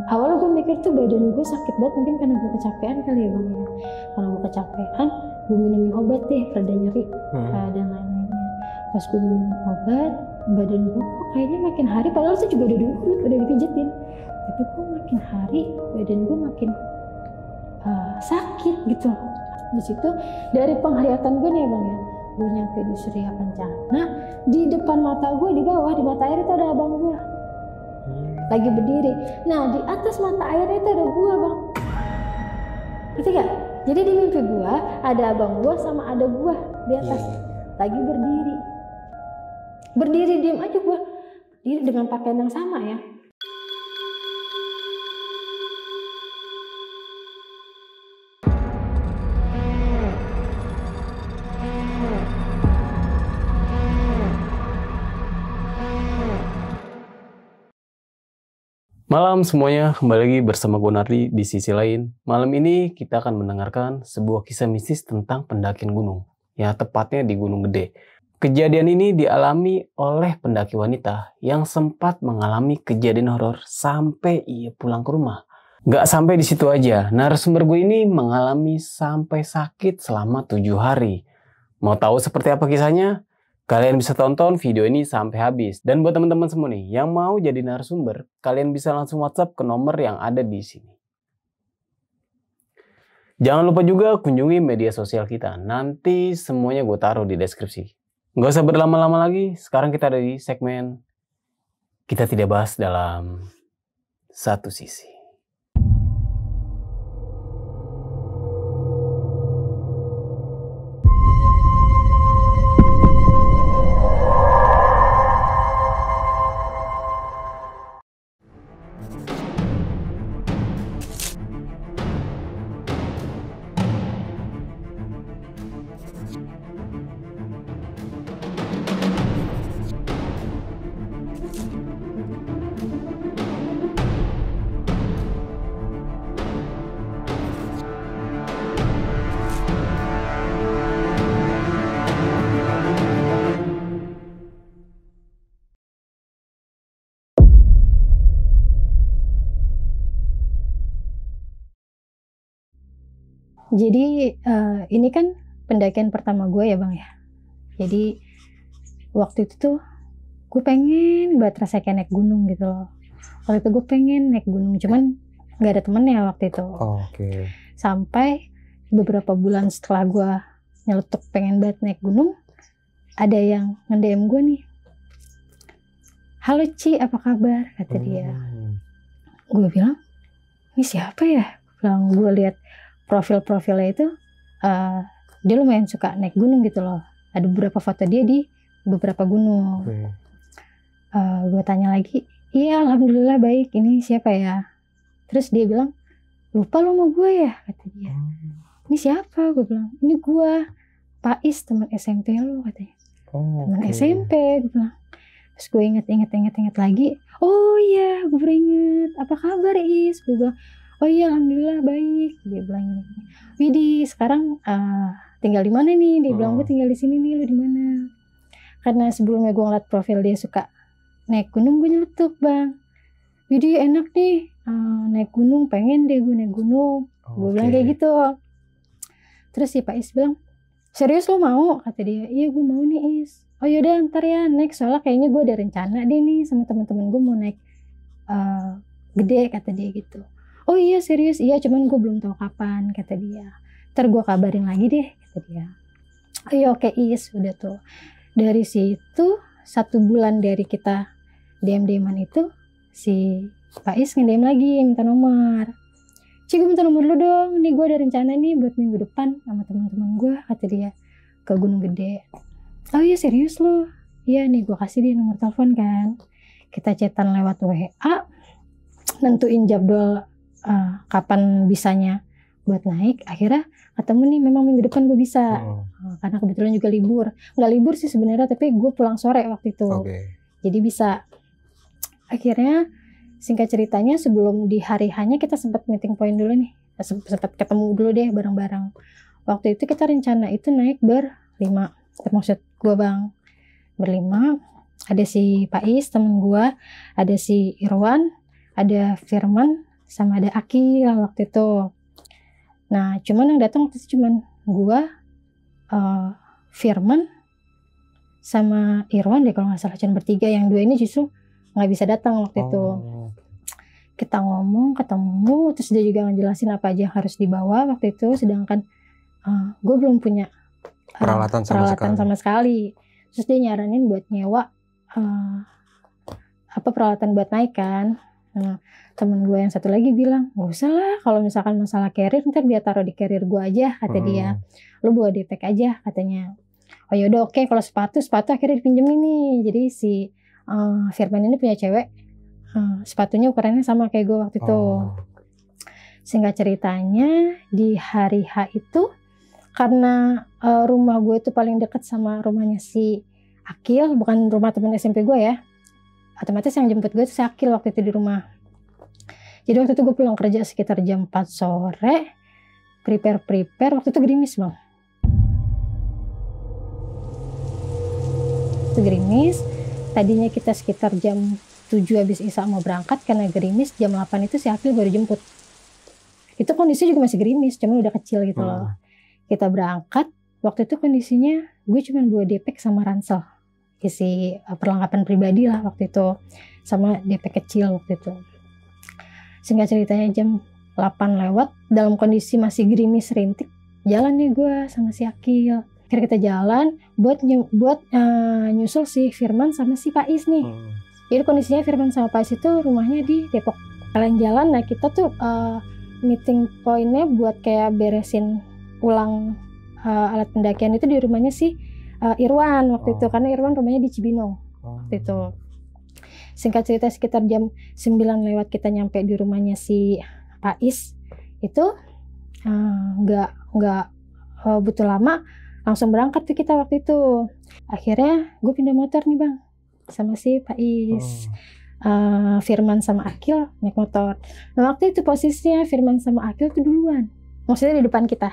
Awalnya gue mikir tuh badan gue sakit banget, mungkin karena gue kecapean kali ya bang ya. Karena gue kecapean, gue minumin obat deh, rada nyeri dan lain-lainnya. Pas gue minum obat, badan gue kok kayaknya makin hari, padahal saya juga udah diurut, udah dipijetin, tapi kok makin hari badan gue makin sakit gitu. Di situ dari penglihatan gue nih bang ya, gue nyampe di Surya Kencana, di depan mata gue, di bawah di mata air itu ada abang gue lagi berdiri. Nah di atas mata airnya itu ada gua bang, ngerti gak? Jadi di mimpi gua ada abang gua sama ada gua di atas lagi berdiri diem aja, gua berdiri dengan pakaian yang sama ya. Malam semuanya, kembali lagi bersama gue Nardi di sisi lain. Malam ini kita akan mendengarkan sebuah kisah mistis tentang pendakian gunung, ya tepatnya di Gunung Gede. Kejadian ini dialami oleh pendaki wanita yang sempat mengalami kejadian horor sampai ia pulang ke rumah. Gak sampai di situ aja, narasumber gue ini mengalami sampai sakit selama 7 hari. Mau tahu seperti apa kisahnya? Kalian bisa tonton video ini sampai habis. Dan buat teman-teman semua nih yang mau jadi narasumber, kalian bisa langsung WhatsApp ke nomor yang ada di sini. Jangan lupa juga kunjungi media sosial kita. Nanti semuanya gue taruh di deskripsi. Nggak usah berlama-lama lagi. Sekarang kita ada di segmen Kita Tidak Bahas Dalam Satu Sisi. Jadi ini kan pendakian pertama gue ya bang ya. Jadi waktu itu tuh gue pengen banget rasanya kayak naik gunung gitu loh. Waktu itu gue pengen naik gunung, cuman gak ada temennya waktu itu. Sampai beberapa bulan setelah gue nyeletuk pengen banget naik gunung, ada yang nge-DM gue nih, "Halo Ci, apa kabar?" kata dia. Gue bilang, "Ini siapa ya?" Gue lihat profilnya itu, dia lumayan suka naik gunung gitu loh. Ada beberapa foto dia di beberapa gunung. Gue tanya lagi, "Iya alhamdulillah baik, ini siapa ya?" Terus dia bilang, "Lupa lo sama gue ya?" kata dia. "Ini siapa?" Gue bilang, "Ini gue, Pais, teman SMP lo," katanya. Teman SMP, gue bilang. Terus gue inget lagi, "Oh iya gue beringet, apa kabar Is?" Gue bilang, "Oh iya alhamdulillah baik." Dia bilang gini, "Widih sekarang tinggal di mana nih?" Dia bilang, "Gue tinggal di sini nih, lu di mana?" Karena sebelumnya gue ngeliat profil dia suka naik gunung, gue nyeletuk, "Bang, Widih enak nih naik gunung, pengen deh gue naik gunung." Gue bilang kayak gitu. Terus si Pak Is bilang, "Serius lo mau?" kata dia. "Iya gue mau nih Is." "Oh yaudah ntar ya naik, soalnya kayaknya gue ada rencana deh nih sama teman-teman gue mau naik Gede," kata dia gitu. "Oh iya serius?" "Iya cuman gue belum tahu kapan," kata dia. "Ntar gue kabarin lagi deh," kata dia. "Oh iya oke Is." Udah tuh. Dari situ 1 bulan dari kita DM-an itu, si Pak Is nge-DM lagi minta nomor. "Ci gue minta nomor lu dong, nih gue ada rencana nih buat minggu depan sama teman-teman gue," kata dia, "ke Gunung Gede." "Oh iya serius lo?" "Iya nih gue kasih dia nomor telepon kan." Kita chatan lewat WA, nentuin jadwal kapan bisanya buat naik. Akhirnya ketemu nih, memang minggu depan gue bisa. Karena kebetulan juga libur. Nggak libur sih sebenarnya, tapi gue pulang sore waktu itu. Jadi bisa. Akhirnya singkat ceritanya sebelum di hari hanya kita sempat meeting point dulu nih. Sempat ketemu dulu deh bareng-bareng. Waktu itu kita rencana itu naik berlima. Termasuk gue bang. Berlima. Ada si Pais temen gue. Ada si Irwan. ada Firman sama ada Akil waktu itu. Nah cuman yang datang waktu itu cuman gue, Firman sama Irwan deh kalau nggak salah, cuman bertiga. Yang dua ini justru nggak bisa datang waktu itu. Kita ngomong, ketemu, terus dia juga ngejelasin apa aja yang harus dibawa waktu itu, sedangkan gue belum punya peralatan sama sekali. Terus dia nyaranin buat nyewa peralatan buat naik kan. Nah, temen gue yang satu lagi bilang, nggak usah lah, kalau misalkan masalah carrier ntar dia taruh di carrier gue aja, kata dia. Lu bawa depek aja, katanya. Oh yaudah oke, kalau sepatu akhirnya dipinjemin nih. Jadi si Firman ini punya cewek, sepatunya ukurannya sama kayak gue waktu itu. Singkat ceritanya di hari H itu, karena rumah gue itu paling dekat sama rumahnya si Akil, bukan rumah temen SMP gue ya, otomatis yang jemput gue itu si Akil waktu itu di rumah. Jadi waktu itu gue pulang kerja sekitar jam 4 sore, prepare, waktu itu gerimis bang. Itu gerimis, tadinya kita sekitar jam 7 habis Isya mau berangkat, karena gerimis jam 8 itu si Akil baru jemput. Itu kondisi juga masih gerimis, cuman udah kecil gitu loh. Kita berangkat, waktu itu kondisinya gue cuma bawa depek sama ransel, isi perlengkapan pribadi lah waktu itu, sama depek kecil waktu itu. Singkat ceritanya jam 8 lewat, dalam kondisi masih gerimis rintik, jalan nih gue sama si Akil. Akhirnya kita jalan buat nyusul si Firman sama si Pais nih. Jadi kondisinya Firman sama Pais itu rumahnya di Depok. Kalian jalan, nah kita tuh meeting pointnya buat kayak beresin ulang alat pendakian itu di rumahnya si Irwan waktu itu, karena Irwan rumahnya di Cibinong waktu itu. Singkat cerita sekitar jam 9 lewat kita nyampe di rumahnya si Pais itu, nggak butuh lama langsung berangkat tuh kita waktu itu. Akhirnya gue pindah motor nih bang sama si Pais. Firman sama Akil naik motor. Nah waktu itu posisinya Firman sama Akil tuh duluan, maksudnya di depan kita.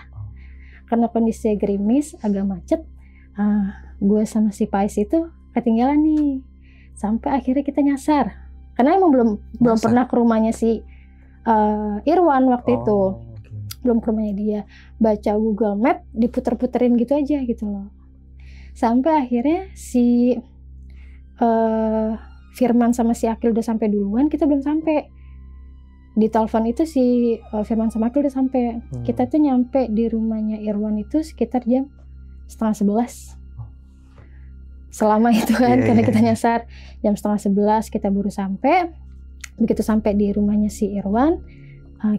Karena kondisinya gerimis, agak macet, gue sama si Pais itu ketinggalan nih. Sampai akhirnya kita nyasar, karena emang belum pernah ke rumahnya si Irwan waktu itu. Belum ke rumahnya dia. Baca Google Map, diputer-puterin gitu aja gitu loh. Sampai akhirnya si Firman sama si Akil udah sampai duluan, kita belum sampai. Di telepon itu si Firman sama Akil udah sampai. Kita tuh nyampe di rumahnya Irwan itu sekitar jam 10:30. Selama itu kan, karena kita nyasar jam 10:30 kita baru sampai. Begitu sampai di rumahnya si Irwan,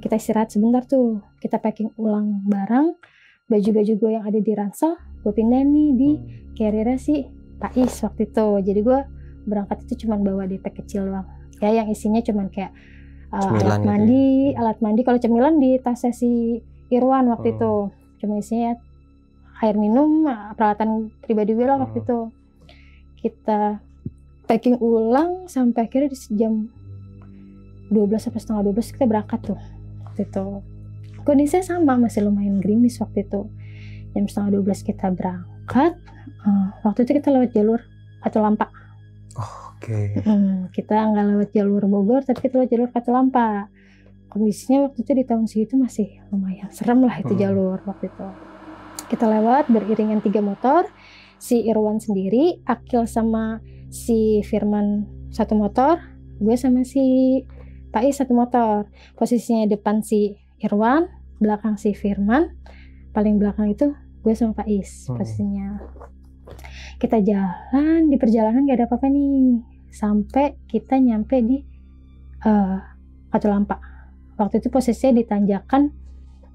kita istirahat sebentar tuh. Kita packing ulang barang, baju-baju gue yang ada di ransel, gue pindah nih di carrier si Pais waktu itu. Jadi gue berangkat itu cuma bawa depek kecil doang. Ya yang isinya cuma kayak alat mandi. Kalau cemilan di tasnya si Irwan waktu itu. Cuma isinya air minum, peralatan pribadi gue lah waktu itu. Kita packing ulang sampai akhirnya di jam 12 sampai setengah 12 kita berangkat tuh waktu itu. Kondisinya sama, masih lumayan gerimis waktu itu. Jam setengah 12 kita berangkat. Waktu itu kita lewat jalur Katulampa. Kita nggak lewat jalur Bogor, tapi kita lewat jalur Katulampa. Kondisinya waktu itu di tahun segitu masih lumayan serem lah itu jalur waktu itu. Kita lewat beriringan 3 motor. Si Irwan sendiri, Akil sama si Firman satu motor, gue sama si Pais satu motor. Posisinya depan si Irwan, belakang si Firman, paling belakang itu gue sama Pais posisinya. Kita jalan, di perjalanan gak ada apa-apa nih, sampai kita nyampe di Katulampa. Waktu itu posisinya di tanjakan,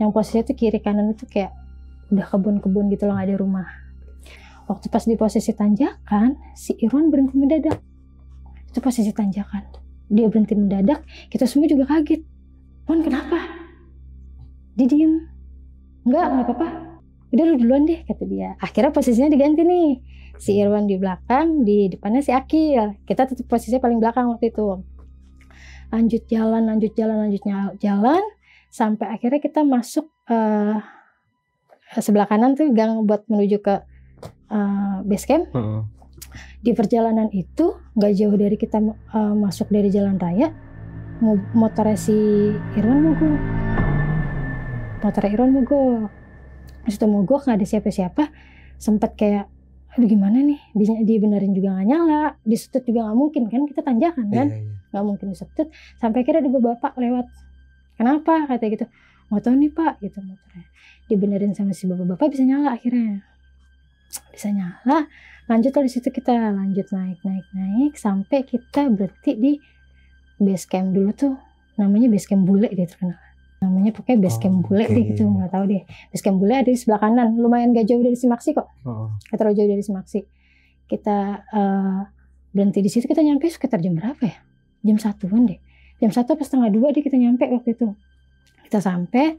yang posisinya itu kiri kanan itu kayak udah kebun-kebun gitu loh, gak ada rumah. Waktu pas di posisi tanjakan, si Irwan berhenti mendadak. Itu posisi tanjakan. Dia berhenti mendadak, kita semua juga kaget. Wan kenapa? Dia diem. Enggak apa-apa. Udah lu duluan deh, kata dia. Akhirnya posisinya diganti nih. Si Irwan di belakang, di depannya si Akil. Kita tetap posisinya paling belakang waktu itu. Lanjut jalan. Sampai akhirnya kita masuk sebelah kanan tuh gang buat menuju ke base camp. Di perjalanan itu nggak jauh dari kita masuk dari jalan raya, motornya si Irwan mogok. Motornya Irwan mogok. Terus itu mogok, nggak ada siapa-siapa. Sempat kayak, aduh gimana nih, dibenerin juga nggak nyala, disetut juga nggak mungkin kan, kita tanjakan kan, nggak mungkin disetut. Sampai akhirnya ada bapak lewat, kenapa katanya gitu, nggak tahu nih pak gitu, motornya dibenerin sama si bapak bisa nyala, akhirnya bisa nyala. Lanjut lah di situ kita lanjut naik sampai kita berhenti di base camp dulu tuh, namanya base camp bule dia terkenal, namanya pokoknya base camp bule deh gitu, nggak tahu deh. Base camp bule ada di sebelah kanan, lumayan gak jauh dari Simaksi kok, gak terlalu jauh dari Simaksi. Kita berhenti di situ, kita nyampe sekitar jam berapa ya, jam 1-an deh, jam 1 atau setengah 2 deh kita nyampe waktu itu. Kita sampai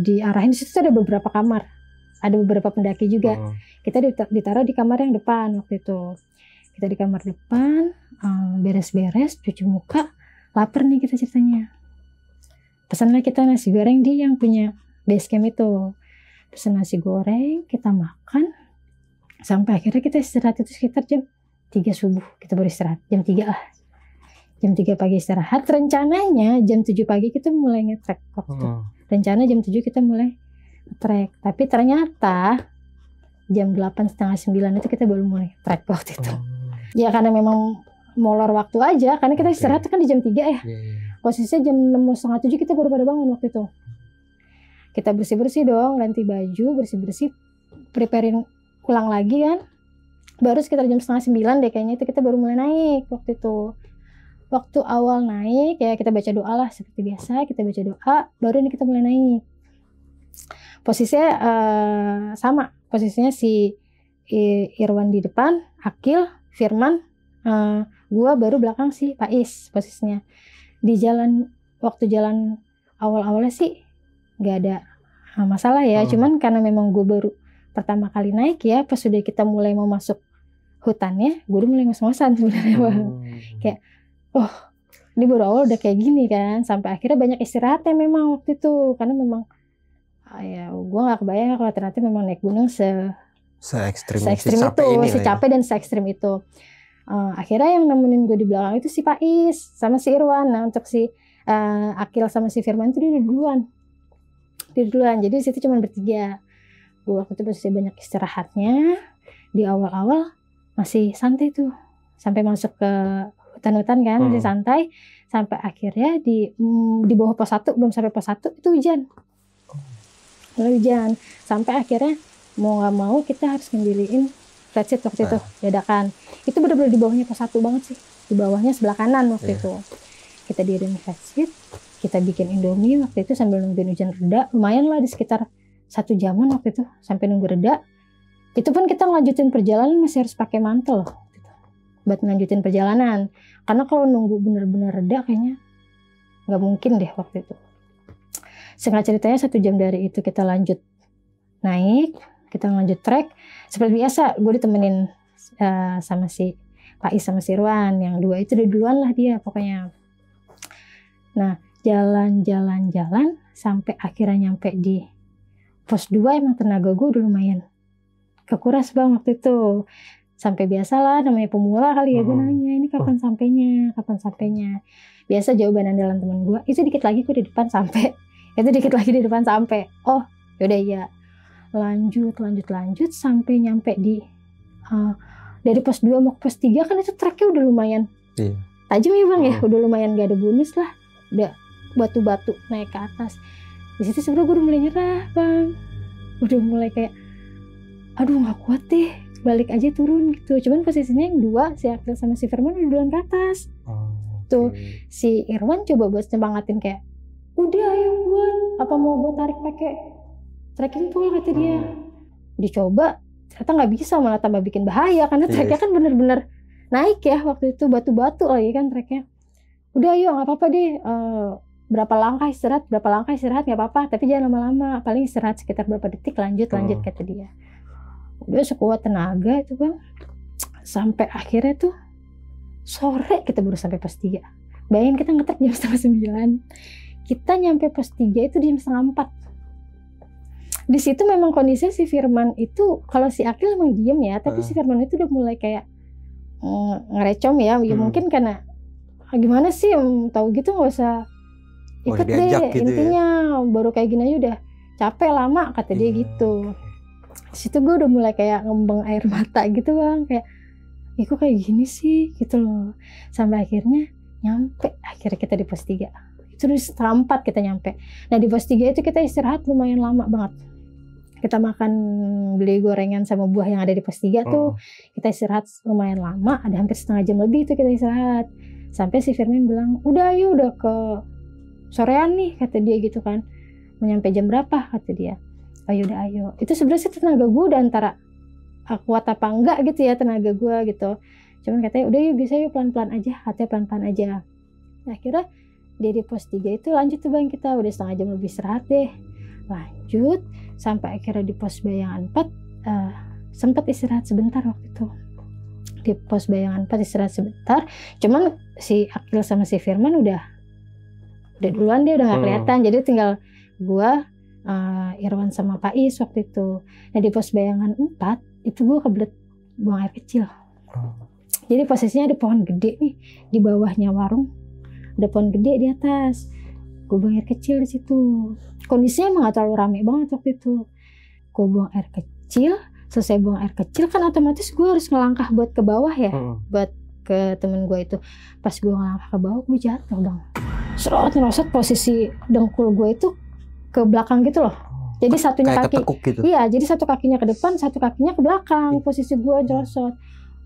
diarahin di situ ada beberapa kamar, ada beberapa pendaki juga. Kita ditaruh di kamar yang depan waktu itu. Kita di kamar depan, beres-beres, cuci muka, lapar nih kita ceritanya. Pesanlah kita nasi goreng di yang punya base camp itu. Pesan nasi goreng, kita makan, sampai akhirnya kita istirahat itu sekitar jam 3 subuh. Kita baru istirahat, jam 3 lah. Jam 3 pagi istirahat, rencananya jam 7 pagi kita mulai nge-trek waktu itu. Rencana jam 7 kita mulai nge-trek. Tapi ternyata jam 8 setengah 9 itu kita baru mulai trek waktu itu. Ya karena memang molor waktu aja, karena kita istirahat kan di jam 3 ya. Posisinya jam 6 setengah 7 kita baru pada bangun waktu itu. Kita bersih-bersih dong, ganti baju, bersih-bersih, preparein ulang lagi kan. Baru sekitar jam setengah 9 deh kayaknya itu kita baru mulai naik waktu itu. Waktu awal naik ya kita baca doa lah seperti biasa, kita baca doa, baru ini kita mulai naik. Posisinya sama, posisinya si Irwan di depan, Akil, Firman, gua baru belakang si Pais posisinya. Di jalan, waktu jalan awal-awalnya sih nggak ada masalah ya, cuman karena memang gue baru pertama kali naik ya, pas sudah kita mulai mau masuk hutannya, gue udah mulai ngos-ngosan sebenarnya bang. Kayak, oh ini baru awal udah kayak gini kan, sampai akhirnya banyak istirahatnya memang waktu itu, karena memang ya gue nggak kebayang kalau ternyata memang naik gunung se-ekstrim itu, secapek dan se-ekstrim itu. Akhirnya yang nemenin gue di belakang itu si Pais sama si Irwan. Nah untuk si Akil sama si Firman itu dia duluan. Jadi di situ cuma bertiga. Gue waktu itu masih banyak istirahatnya. Di awal-awal masih santai tuh, sampai masuk ke hutan-hutan kan, masih santai. Sampai akhirnya di bawah pos 1, belum sampai pos 1 itu hujan. Mulai hujan. Sampai akhirnya mau nggak mau kita harus ngambilin flat sheet waktu itu, dadakan. Itu benar-benar di bawahnya pos 1 banget sih. Di bawahnya sebelah kanan waktu itu. Kita diriin flat sheet, kita bikin Indomie waktu itu sambil nungguin hujan reda. Lumayan lah di sekitar 1 jaman waktu itu sampai nunggu reda. Itu pun kita ngelanjutin perjalanan masih harus pakai mantel loh, gitu, buat ngelanjutin perjalanan. Karena kalau nunggu bener-bener reda kayaknya nggak mungkin deh waktu itu. Singkat ceritanya 1 jam dari itu kita lanjut naik, kita lanjut trek. Seperti biasa gue ditemenin sama si Pais sama si Irwan, yang 2 itu udah duluan lah dia pokoknya. Nah jalan sampai akhirnya nyampe di pos 2. Emang tenaga gue udah lumayan kekuras bang waktu itu. Sampai biasalah namanya pemula kali ya, gue nanya ini kapan sampainya. Biasa jawaban andalan teman gue, itu dikit lagi gue di depan sampai. Itu dikit lagi di depan sampai. Oh yaudah ya. Lanjut sampai nyampe di dari pos 2 mau ke pos 3 kan itu treknya udah lumayan tajam ya bang ya, udah lumayan gak ada bonus lah, udah batu-batu naik ke atas. Di situ sebenarnya gue udah mulai nyerah bang, udah mulai kayak aduh nggak kuat deh, balik aja turun gitu. Cuman posisinya yang 2 si Akil sama si Firman udah duluan ke atas. Tuh si Irwan coba buat semangatin kayak udah ayo buat apa mau gue tarik pakai trekking pole kata dia. Dicoba ternyata nggak bisa, malah tambah bikin bahaya karena treknya kan bener-bener naik ya waktu itu, batu-batu lagi kan treknya. Udah ayo nggak apa-apa deh, berapa langkah istirahat nggak apa-apa, tapi jangan lama-lama, paling istirahat sekitar berapa detik lanjut kata dia. Udah sekuat tenaga itu bang, sampai akhirnya tuh sore kita baru sampai pos 3. Bayangin kita ngetrek jam 8:30, kita nyampe pos 3 itu jam 3:30. Di situ memang kondisinya si Firman itu, kalau si Akil emang diem ya, tapi si Firman itu udah mulai kayak ngerecom ya, mungkin karena gimana sih tahu gitu nggak usah ikut deh gitu intinya baru kayak gini aja udah capek lama kata dia gitu. Situ gue udah mulai kayak ngembang air mata gitu bang, kayak kok kayak gini sih gitu loh. Sampai akhirnya akhirnya kita di pos 3 itu di setengah 4 kita nyampe. Nah di pos 3 itu kita istirahat lumayan lama banget. Kita makan, beli gorengan sama buah yang ada di pos 3 tuh. Kita istirahat lumayan lama, ada hampir setengah jam lebih itu kita istirahat. Sampai si Firman bilang, udah ayo udah ke sorean nih kata dia gitu kan. Mau nyampe jam berapa kata dia. Oh yaudah ayo. Itu sebenarnya tenaga gue udah antara kuat apa enggak gitu ya tenaga gue gitu. Cuman katanya udah yuk bisa yuk pelan-pelan aja, katanya pelan-pelan aja. Nah akhirnya dia di pos 3 itu lanjut tuh bang, kita udah setengah jam lebih istirahat deh. Lanjut sampai akhirnya di pos bayangan 4 sempat istirahat sebentar waktu itu. Di pos bayangan 4 istirahat sebentar. Cuman si Akil sama si Firman udah duluan, dia udah gak kelihatan. Jadi tinggal gua, Irwan sama Pais waktu itu. Nah di pos bayangan 4 itu gua kebelet buang air kecil. Jadi posisinya ada pohon gede nih di bawahnya warung. Ada pohon gede di atas. Gue buang air kecil di situ. Kondisinya emang gak terlalu rame banget waktu itu. Gue buang air kecil. Selesai buang air kecil kan otomatis gue harus ngelangkah buat ke bawah ya. Buat ke temen gue itu. Pas gue ngelangkah ke bawah gue jatuh bang. Serot posisi dengkul gue itu ke belakang gitu loh. Jadi satunya kayak kaki. Gitu. Iya jadi satu kakinya ke depan, satu kakinya ke belakang. Posisi gue jelosot.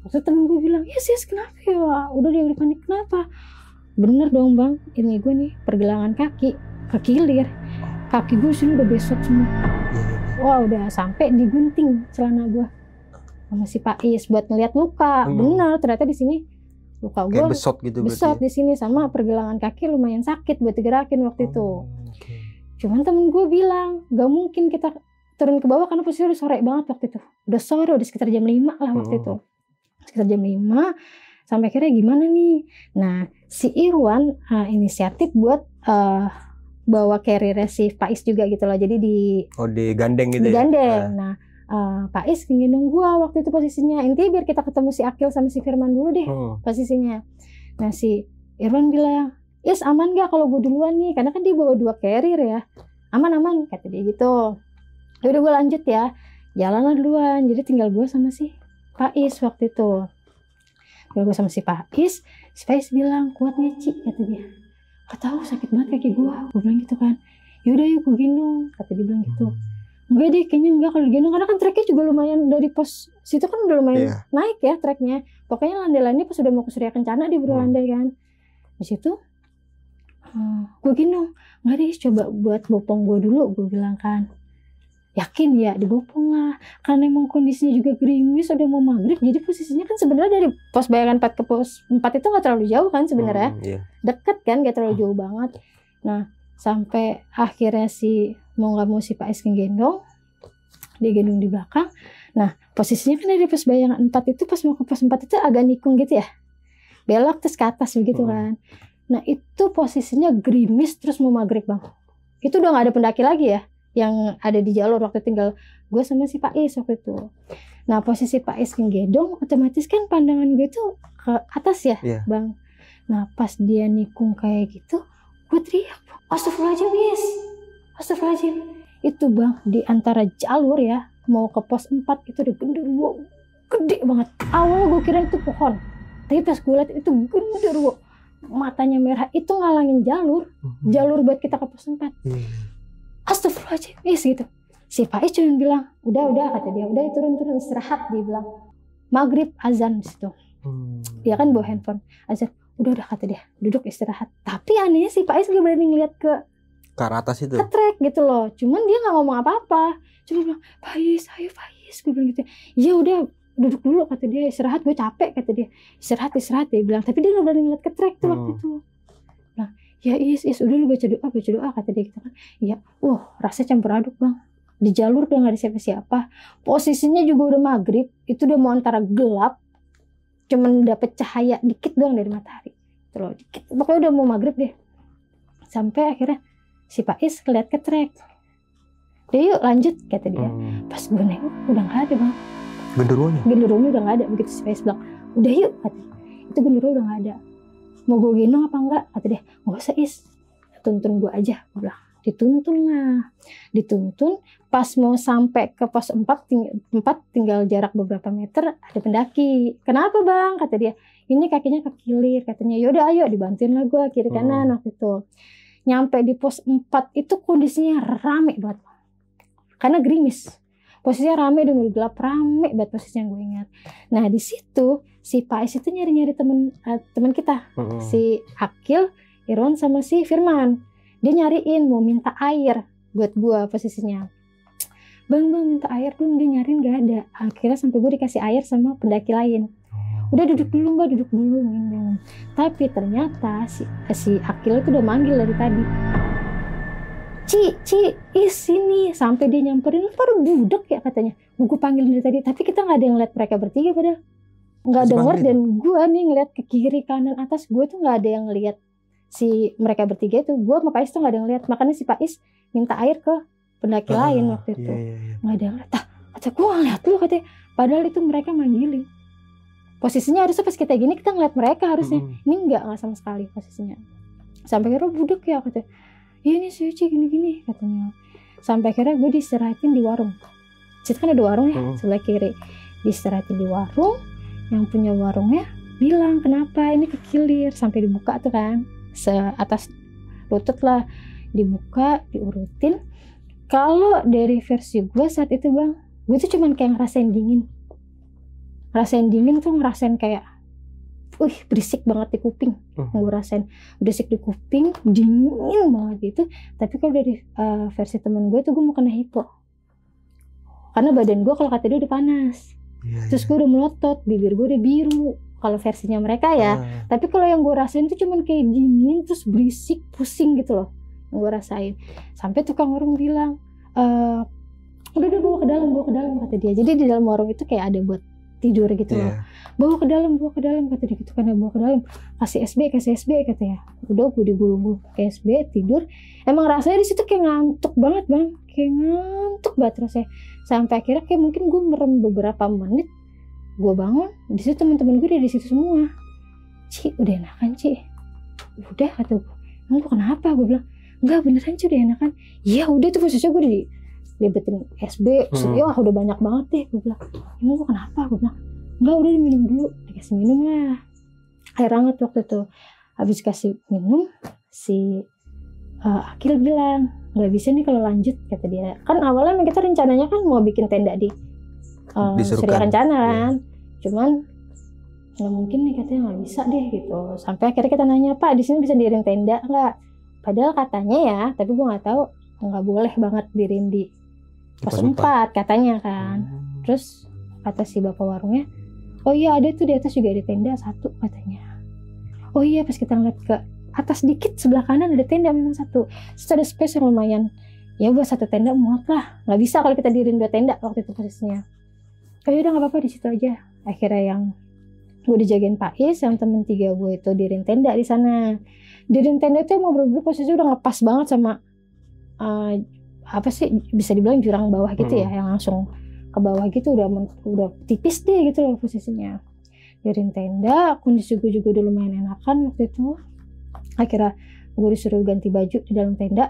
Waktu temen gue bilang, yes kenapa ya? Udah dia udah panik, kenapa? Bener dong bang, ini gue nih pergelangan kaki kekilir, kaki gue sini udah besot semua. Wah udah sampai digunting celana gue sama si Pais buat ngeliat luka. Bener ternyata di sini luka gue kayak besot gitu. Besot di sini sama pergelangan kaki lumayan sakit buat digerakin waktu itu. Cuman temen gue bilang gak mungkin kita turun ke bawah karena posisi udah sore banget waktu itu. Udah sore, udah sekitar jam 5 lah waktu itu. Sekitar jam 5. Sampai akhirnya gimana nih? Nah, si Irwan inisiatif buat bawa carrier si Pais juga gitu loh. Jadi digandeng gitu digandeng. Nah, Pais ngendong gua waktu itu posisinya. Intinya biar kita ketemu si Akil sama si Firman dulu deh posisinya. Nah, si Irwan bilang, "Yes, aman gak kalau gue duluan nih?" Karena kan dia bawa 2 carrier ya. Aman, kata dia gitu. Ya udah gue lanjut ya. Jalan duluan. Jadi tinggal gue sama si Pais waktu itu. Kalau gue sama si Pais bilang, kuat gak Ci? Kata dia. Gak tahu sakit banget kaki gue bilang gitu kan. Yaudah yuk gue gendong, kata dia bilang gitu. Enggak deh, kayaknya enggak kalau digendong. Karena kan treknya juga lumayan dari pos situ kan udah lumayan naik ya treknya. Pokoknya landai-landai pas udah mau ke Surya Kencana dia baru landai kan. Di situ gue gendong. Enggak deh, coba buat bopong gue dulu, gue bilang kan. Yakin ya dibopong lah karena emang kondisinya juga gerimis udah mau maghrib, jadi posisinya kan sebenarnya dari pos bayangan 4 ke pos 4 itu nggak terlalu jauh kan sebenarnya. Deket kan, nggak terlalu jauh banget. Nah sampai akhirnya mau nggak mau si Pais gendong, dia gendong di belakang. Nah posisinya kan dari pos bayangan 4 itu pas mau ke pos 4 itu agak nikung gitu ya, belok terus ke atas begitu kan. Nah itu posisinya gerimis terus mau maghrib bang. Itu udah nggak ada pendaki lagi ya yang ada di jalur, waktu tinggal gue sama si Pais waktu itu. Nah posisi Pais gendong otomatis kan pandangan gue tuh ke atas ya bang. Nah pas dia nikung kayak gitu gue teriak, astagfirullahaladzim. Itu bang di antara jalur ya mau ke pos 4 itu ada genderuwo gede banget. Awalnya gue kira itu pohon, tapi pas gue lihat itu genderuwo matanya merah, itu ngalangin jalur buat kita ke pos 4. Astagfirullahaladzim, gitu. Si Pais cuma bilang, udah kata dia, udah turun istirahat, dia bilang. Maghrib azan di situ. Dia kan bawa handphone, azan. Udah kata dia, duduk istirahat. Tapi anehnya si Pais gak berani ngeliat ke arah atas itu. Ke trek gitu loh. Cuman dia gak ngomong apa-apa. Cuma bilang, Pais, ayo Pais, gue bilang gitu. Ya udah, duduk dulu kata dia, istirahat, gue capek kata dia. Istirahat dia bilang. Tapi dia gak berani ngeliat ke trek tuh waktu itu. Nah, ya Is udah lu baca doa kata dia gitu kan. Iya, rasanya campur aduk bang. Di jalur udah gak ada siapa-siapa. Posisinya juga udah maghrib. Itu udah mau antara gelap. Cuman dapet cahaya dikit doang dari matahari. Terlalu dikit. Pokoknya udah mau maghrib deh. Sampai akhirnya si Pais ngeliat ke trek. Dia yuk lanjut kata dia. Pas gue nengok udah gak ada bang. Genderuwonya udah gak ada. Begitu si Pais bilang, udah yuk kata. Itu genderuwo udah gak ada. mau gue gendong apa enggak? Kata dia, nggak usah Is, tuntun gue aja. Gue bilang, dituntun lah. Dituntun, pas mau sampai ke pos 4 tinggal jarak beberapa meter, ada pendaki. Kenapa bang? Kata dia, ini kakinya kekilir. Katanya, yaudah ayo dibantuin lah gue kiri kanan waktu itu. Nyampe di pos 4 itu kondisinya rame banget. Karena gerimis. Posisinya rame dan udah gelap, rame banget posisinya gue ingat. Nah di situ si Pak Is itu nyari-nyari teman kita, si Akil, Irwan sama si Firman. Dia nyariin mau minta air buat gue posisinya. Bang minta air dong, dia nyariin gak ada. Akhirnya sampai gue dikasih air sama pendaki lain. Udah duduk dulu mbak, duduk dulu. Tapi ternyata si Akil itu udah manggil dari tadi. Ci, Is sini. Sampai dia nyamperin, lu pada budak ya katanya. Gue panggilin dari tadi, tapi kita gak ada yang lihat mereka bertiga padahal. Gak denger, dan gue nih ngeliat ke kiri kanan atas, gue tuh gak ada yang ngeliat si mereka bertiga itu. Gue sama Pak Is tuh gak ada yang ngeliat. Makanya si Pak Is minta air ke pendaki lain waktu itu. Gak ada yang ngeliat. Kata gue ngeliat lu katanya. Padahal itu mereka manggilin. Posisinya harusnya pas kita gini kita ngeliat mereka harusnya. Ini gak sama sekali posisinya. Sampai kira budak ya katanya. Iya nih Suci gini-gini katanya. Sampai akhirnya gue diistirahatin di warung. Situ kan ada warung ya sebelah kiri. Diistirahatin di warung. Yang punya warungnya bilang kenapa ini kekilir. Sampai dibuka tuh kan, seatas lutut lah, dibuka, diurutin. Kalau dari versi gue saat itu bang, gue tuh cuman kayak ngerasain dingin. Ngerasain dingin tuh ngerasain kayak berisik banget di kuping. Gue rasain berisik di kuping, dingin banget gitu. Tapi kalau dari versi temen gue tuh gue mau kena hipo. Karena badan gue kalau kata dia udah panas. Terus gue udah melotot, bibir gue udah biru. Kalau versinya mereka ya. Tapi kalau yang gue rasain tuh cuman kayak dingin, terus berisik, pusing gitu loh. Yang gue rasain. Sampai tukang warung bilang, udah bawa ke dalam kata dia. Jadi di dalam warung itu kayak ada buat tidur gitu loh. Bawa ke dalam kata dia gitu. Karena bawa ke dalam, kasih SB katanya. Udah gue digulung ke SB, tidur. Emang rasanya di situ kayak ngantuk banget bang, kayak ngantuk banget rasanya. Sampai akhirnya kayak mungkin gue merem beberapa menit. Gue bangun, di situ teman-teman gue udah di situ semua. Ci, udah enakan Ci? Udah kata gue. Emang gue kenapa? Gue bilang, enggak beneran Ci udah enakan. Iya udah tuh posisinya gue dibetin SB. Wah udah banyak banget deh. Gue bilang, emang gue kenapa? Gue bilang, enggak udah diminum dulu. Dikasih minum lah. Air hangat waktu itu. Habis kasih minum, si Akil bilang, nggak bisa nih kalau lanjut kata dia. Kan awalnya kita rencananya kan mau bikin tenda di Surya Kencana kan. Cuman nggak mungkin nih katanya nggak bisa deh gitu. Sampai akhirnya kita nanya, Pak di sini bisa diriin tenda nggak? Padahal katanya ya, tapi gue nggak tahu, nggak boleh banget diriin di pos 4 katanya kan. Terus kata si bapak warungnya, oh iya ada tuh di atas juga ada tenda satu katanya. Oh iya pas kita ngeliat ke atas dikit sebelah kanan ada tenda memang satu. Terus ada space yang lumayan. Ya buat satu tenda muat lah. Nggak bisa kalau kita diriin 2 tenda waktu itu posisinya. Oh yaudah nggak apa-apa di situ aja. Akhirnya yang gue dijagain Pak Is, yang temen 3 gue itu diriin tenda di sana. Diriin tenda itu emang bener-bener posisinya udah ngepas banget sama apa sih bisa dibilang jurang bawah gitu ya, yang langsung ke bawah gitu udah tipis deh gitu loh posisinya. Diriin tenda, kondisi gue juga udah lumayan enakan waktu itu. Akhirnya gue disuruh ganti baju di dalam tenda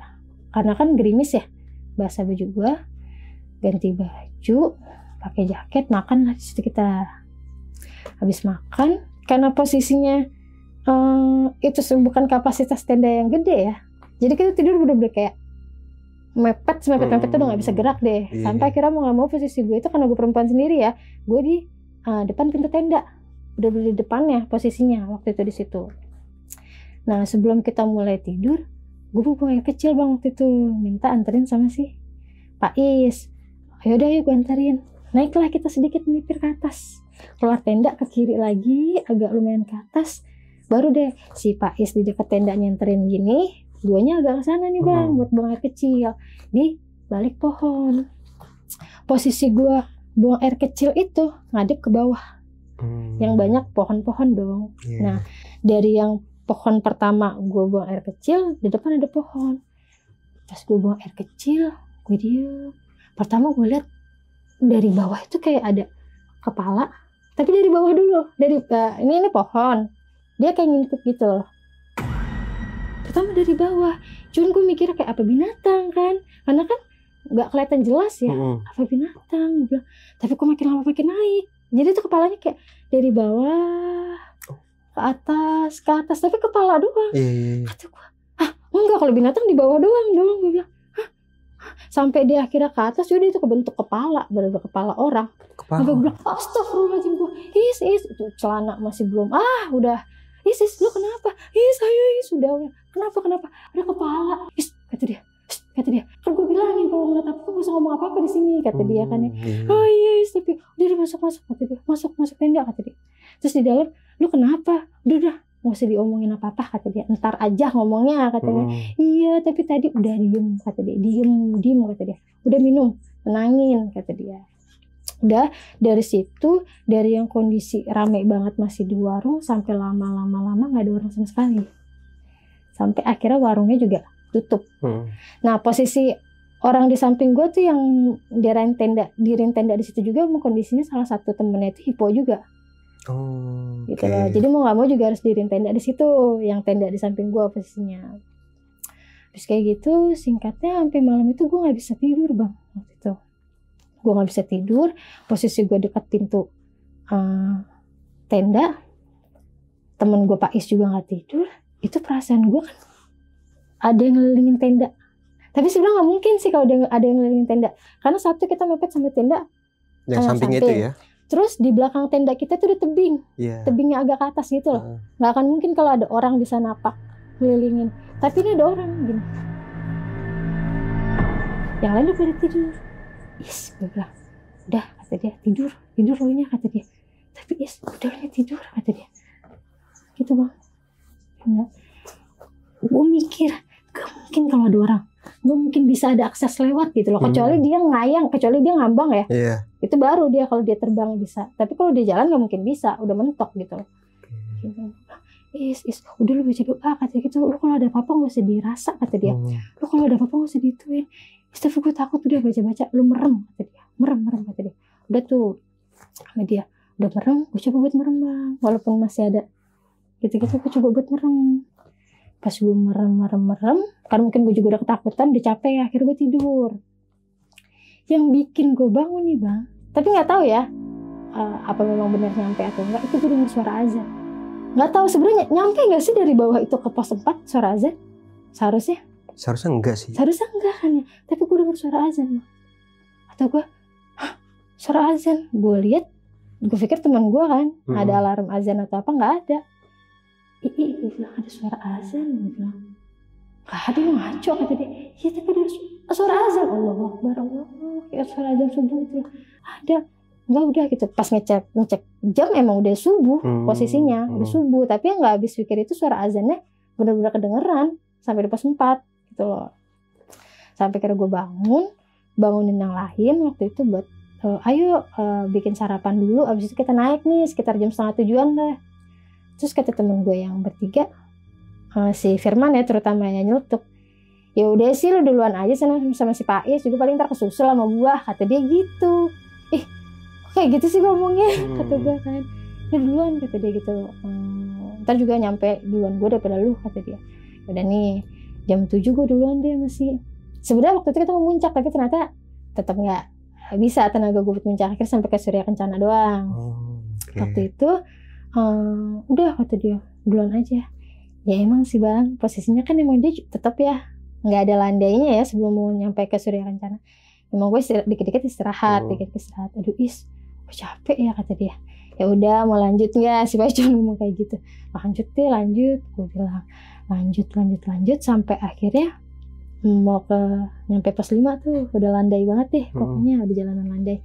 karena kan gerimis ya, basah baju gue. Ganti baju, pakai jaket, makan lah di situ kita. Habis makan, karena posisinya itu bukan kapasitas tenda yang gede ya, jadi kita tidur bener-bener kayak mepet tuh udah nggak bisa gerak deh. Sampai akhirnya mau nggak mau posisi gue itu karena gue perempuan sendiri ya, gue di depan pintu tenda, udah di depannya posisinya waktu itu di situ. Nah sebelum kita mulai tidur, gue buang air kecil bang waktu itu, minta anterin sama si Pak Is. Yaudah yuk gue anterin. Naiklah kita sedikit melipir ke atas, keluar tenda ke kiri lagi, agak lumayan ke atas. Baru deh si Pak Is di dekat tenda nyenterin gini, guanya agak ke sana nih bang, buat buang air kecil di balik pohon. Posisi gua buang air kecil itu ngadep ke bawah, yang banyak pohon-pohon dong. Nah dari yang pohon pertama gue buang air kecil, di depan ada pohon. Pas gue buang air kecil, gue diem. Pertama gue lihat dari bawah itu kayak ada kepala, tapi dari bawah dulu, dari ini pohon. dia kayak ngintip gitu loh. Pertama dari bawah, cuman gue mikir kayak apa binatang kan, karena kan nggak kelihatan jelas ya, apa binatang, gue bilang. Tapi kok makin lama makin naik, jadi tuh kepalanya kayak dari bawah ke atas, tapi kepala doang. Kata gue, enggak, kalau binatang di bawah doang, gue bilang. Sampai dia akhirnya ke atas, udah itu kebentuk kepala, bener-bener kepala orang. Sampai gue bilang, astagfirullahaladzim, gue, is, itu celana masih belum, udah, is, lu kenapa? Ayo, udah, kenapa? Ada kepala, kata dia, kan gue bilangin kalau ngeliat apa, gak usah ngomong apa-apa di sini, kata dia kan ya. Iya, tapi udah masuk, kata dia, masuk tenda, kata dia. Terus di dalam, lu kenapa? Udah, nggak usah diomongin apa-apa, kata dia, ntar aja ngomongnya, katanya. Iya, tapi tadi udah diem, kata dia, diem, kata dia, udah minum, tenangin, kata dia. Udah, dari situ, dari yang kondisi rame banget masih di warung, sampai lama-lama nggak ada orang sama sekali, sampai akhirnya warungnya juga tutup. Nah, posisi orang di samping gue tuh yang diriin tenda di situ juga, kondisinya salah satu temennya itu hipo juga. Gitu loh. Jadi mau nggak mau juga harus diriin tenda di situ, yang tenda di samping gue posisinya. Terus kayak gitu, singkatnya sampai malam itu gue nggak bisa tidur bang. Waktu itu gue nggak bisa tidur, posisi gue dekat pintu tenda, temen gue Pak Is juga nggak tidur. Itu perasaan gue kan ada yang ngelilingin tenda, tapi sebenarnya nggak mungkin sih kalau ada yang ngelilingin tenda, karena satu kita mepet sama tenda yang samping itu ya. Terus di belakang tenda kita tuh ada tebing, tebingnya agak ke atas gitu loh. Nggak akan mungkin kalau ada orang bisa napak kelilingin. Tapi ini ada orang gini. Yang lain udah pada tidur. Is, gue bilang, udah, kata dia, tidur lu nya, kata dia. Tapi Is, udah lu nya tidur, kata dia. Gitu bang. Nah, gue mikir, gak mungkin kalau ada orang, gak mungkin bisa ada akses lewat gitu loh. Kecuali dia ngayang, kecuali dia ngambang ya. Itu baru dia kalau dia terbang bisa. Tapi kalau dia jalan gak mungkin bisa, udah mentok gitu loh. Is, udah lu baca doa, kata dia gitu. Lu kalau ada apa-apa gak usah dirasa, kata dia. Lu kalau ada apa-apa gak usah dituin. Tapi gue takut, udah baca-baca, lu merem, kata dia. Merem, kata dia. Udah tuh sama dia, udah merem, gue coba buat merem bang. Walaupun masih ada gitu-gitu, gue coba buat merem. Pas gue merem, karena mungkin gue juga udah ketakutan, udah capek, akhirnya gue tidur. Yang bikin gue bangun nih bang, tapi nggak tahu ya apa memang benar nyampe atau enggak, itu gue dengar suara azan. Nggak tahu sebenarnya nyampe nggak sih dari bawah itu ke pos 4 suara azan? Seharusnya enggak sih. Seharusnya enggak kan ya, tapi gue dengar suara azan bang. Atau gue, suara azan, gue lihat, gue pikir teman gue kan ada alarm azan atau apa, nggak ada. Dia bilang ada suara azan, gue bilang gak ada, yang ngaco, kata dia. Iya tapi ada suara azan, Allahu Akbar, kayak suara azan subuh itu ada. Enggak, udah gitu, pas ngecek jam emang udah subuh, posisinya udah subuh, tapi yang nggak habis pikir itu suara azannya benar-benar kedengeran sampai di pos 4 gitu loh. Sampai kira gue bangunin yang lain waktu itu buat ayo bikin sarapan dulu, abis itu kita naik nih sekitar jam 6:30 lah. Terus kata temen gue yang bertiga, si Firman ya terutama yang nyeletuk, ya udah sih lu duluan aja sana sama si Pak Is, juga paling ntar kesusul sama gua, kata dia gitu. Kayak gitu sih ngomongnya, kata gue kan. Ya duluan, kata dia gitu. Ntar juga nyampe duluan gue daripada lu, kata dia. Udah nih jam 7 gue duluan deh masih. Sebenarnya waktu itu kita mau muncak, tapi ternyata tetap nggak bisa tenaga gue buat muncak, akhirnya sampai ke Surya Kencana doang. Waktu itu udah, kata dia duluan aja. Ya emang sih bang, posisinya kan emang dia tetap ya nggak ada landainya ya sebelum mau nyampe ke Surya Kencana. Emang gue dikit-dikit istirahat. Aduh Is, gue capek ya, kata dia. Ya udah, mau lanjut nggak? Si Pak cuma ngomong kayak gitu. Lanjut. Gue bilang lanjut sampai akhirnya mau nyampe pos 5 tuh udah landai banget deh, pokoknya udah jalanan landai.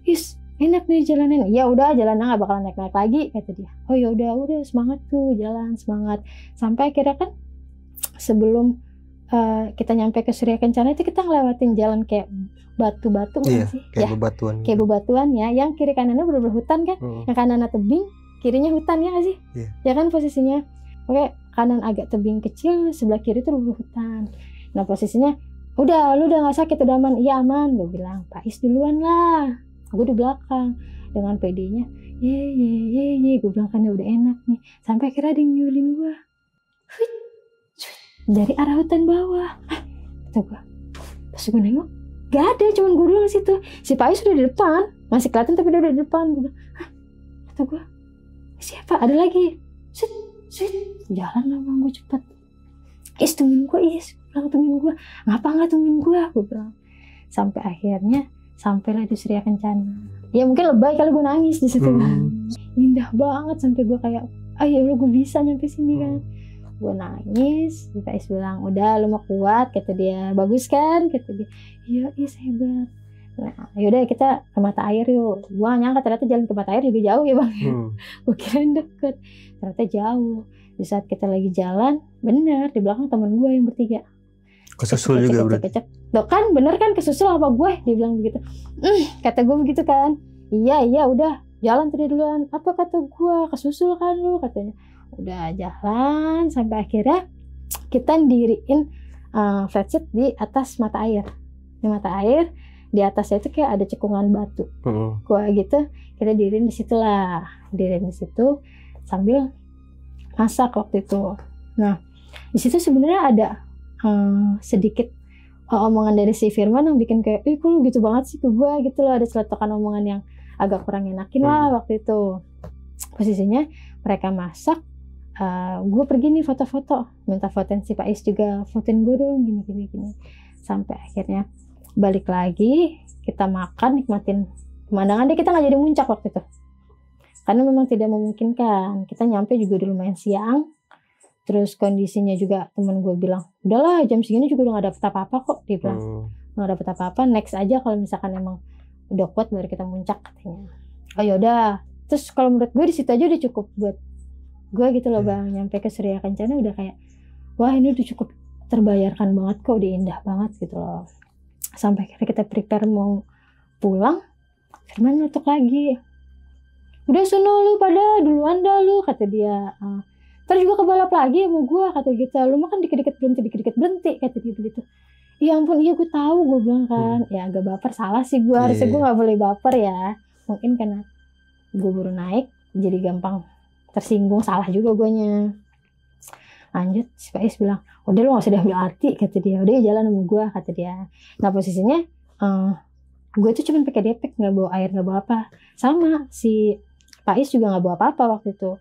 Is, enak nih jalanan. Ya udah, jalanan nggak bakalan naik lagi, kata dia. Oh ya udah semangat tuh, jalan semangat. Sampai akhirnya kan sebelum kita nyampe ke Surya Kencana itu kita ngelewatin jalan kayak batu-batu kan sih? Kayak bebatuan. Kayak bebatuan ya, yang kiri kanannya bener-bener hutan kan? Yang kanannya tebing, kirinya hutan ya nggak sih? Ya kan posisinya. Oke, kanan agak tebing kecil, sebelah kiri tuh bener hutan. Nah posisinya, lu udah nggak sakit, udah aman? Iya aman, gue bilang. Pak Is duluan lah, gue di belakang. dengan pedenya, ye, gue bilang kan udah enak nih, sampai akhirnya ada yang nyulin gue dari arah hutan bawah. Kata gue, pas gue nengok gak ada, cuman gue doang situ. Si Pais sudah di depan, masih kelihatan tapi dia udah di depan. Gue bilang, kata gue, siapa? Ada lagi. Jalan lah bang, gue cepet. Tungguin gue, bilang tungguin gue. Ngapa nggak tungguin gue? Gue bilang. Sampai akhirnya sampailah di Surya Kencana. Ya mungkin lebay kali gue nangis di situ kan. Indah banget sampai gue kayak, ya Allah gue bisa nyampe sini kan. Gue nangis, si Pais bilang, udah lu mau kuat, kata dia. Bagus kan, kata dia. Iya hebat. Nah yaudah kita ke mata air yuk. Gue nyangka ternyata jalan ke mata air juga jauh ya bang. Gue kirain deket, ternyata jauh. Di saat kita lagi jalan, bener di belakang temen gue yang bertiga. Kesusul juga berarti. Loh kan bener kan kesusul apa gue? Dia bilang begitu. Kata gue begitu kan. Iya udah jalan tadi duluan. Apa kata gue? Kesusul kan lu katanya. Udah jalan sampai akhirnya kita diriin flat seat di atas mata air. Di mata air di atasnya itu kayak ada cekungan batu. Gua gitu kita diriin di situ lah. Diriin di situ sambil masak waktu itu. Nah di situ sebenarnya ada sedikit omongan dari si Firman yang bikin kayak, kok lu gitu banget sih ke gue gitu loh. Ada celetokan omongan yang agak kurang enakin lah waktu itu. Posisinya mereka masak, gue pergi nih foto-foto, minta fotoin si Pais juga, fotoin gue dong gini. Sampai akhirnya balik lagi, kita makan, nikmatin pemandangan deh. Kita nggak jadi muncak waktu itu karena memang tidak memungkinkan. Kita nyampe juga udah lumayan siang. Terus kondisinya juga temen gue bilang, udahlah jam segini juga udah gak dapet apa-apa kok. Dia bilang, gak dapet apa-apa, next aja kalau misalkan emang udah kuat baru kita muncak katanya. Oh yaudah, terus kalau menurut gue di situ aja udah cukup buat gue gitu loh bang. Nyampe ke Surya Kencana udah kayak, wah ini udah cukup terbayarkan banget kok, udah indah banget gitu loh. Sampai akhirnya kita prepare mau pulang, Firman nyetok lagi. Udah sono lu pada duluan dah lu, kata dia. Ntar juga kebalap lagi sama gue, kata gitu. Lu mah kan dikit-dikit berhenti, kata dia begitu. Ya ampun, iya gue tahu, gue bilang kan. Ya agak baper, salah sih gue. Harusnya gue gak boleh baper ya. Mungkin karena gue baru naik, jadi gampang tersinggung, salah juga guanya. Lanjut, si Pais bilang, udah lu gak usah diambil arti, kata dia. Udah jalan sama gue, kata dia. Nah posisinya, gue tuh cuma pakai depek, gak bawa air, gak bawa apa. Sama, si Pais juga gak bawa apa-apa waktu itu.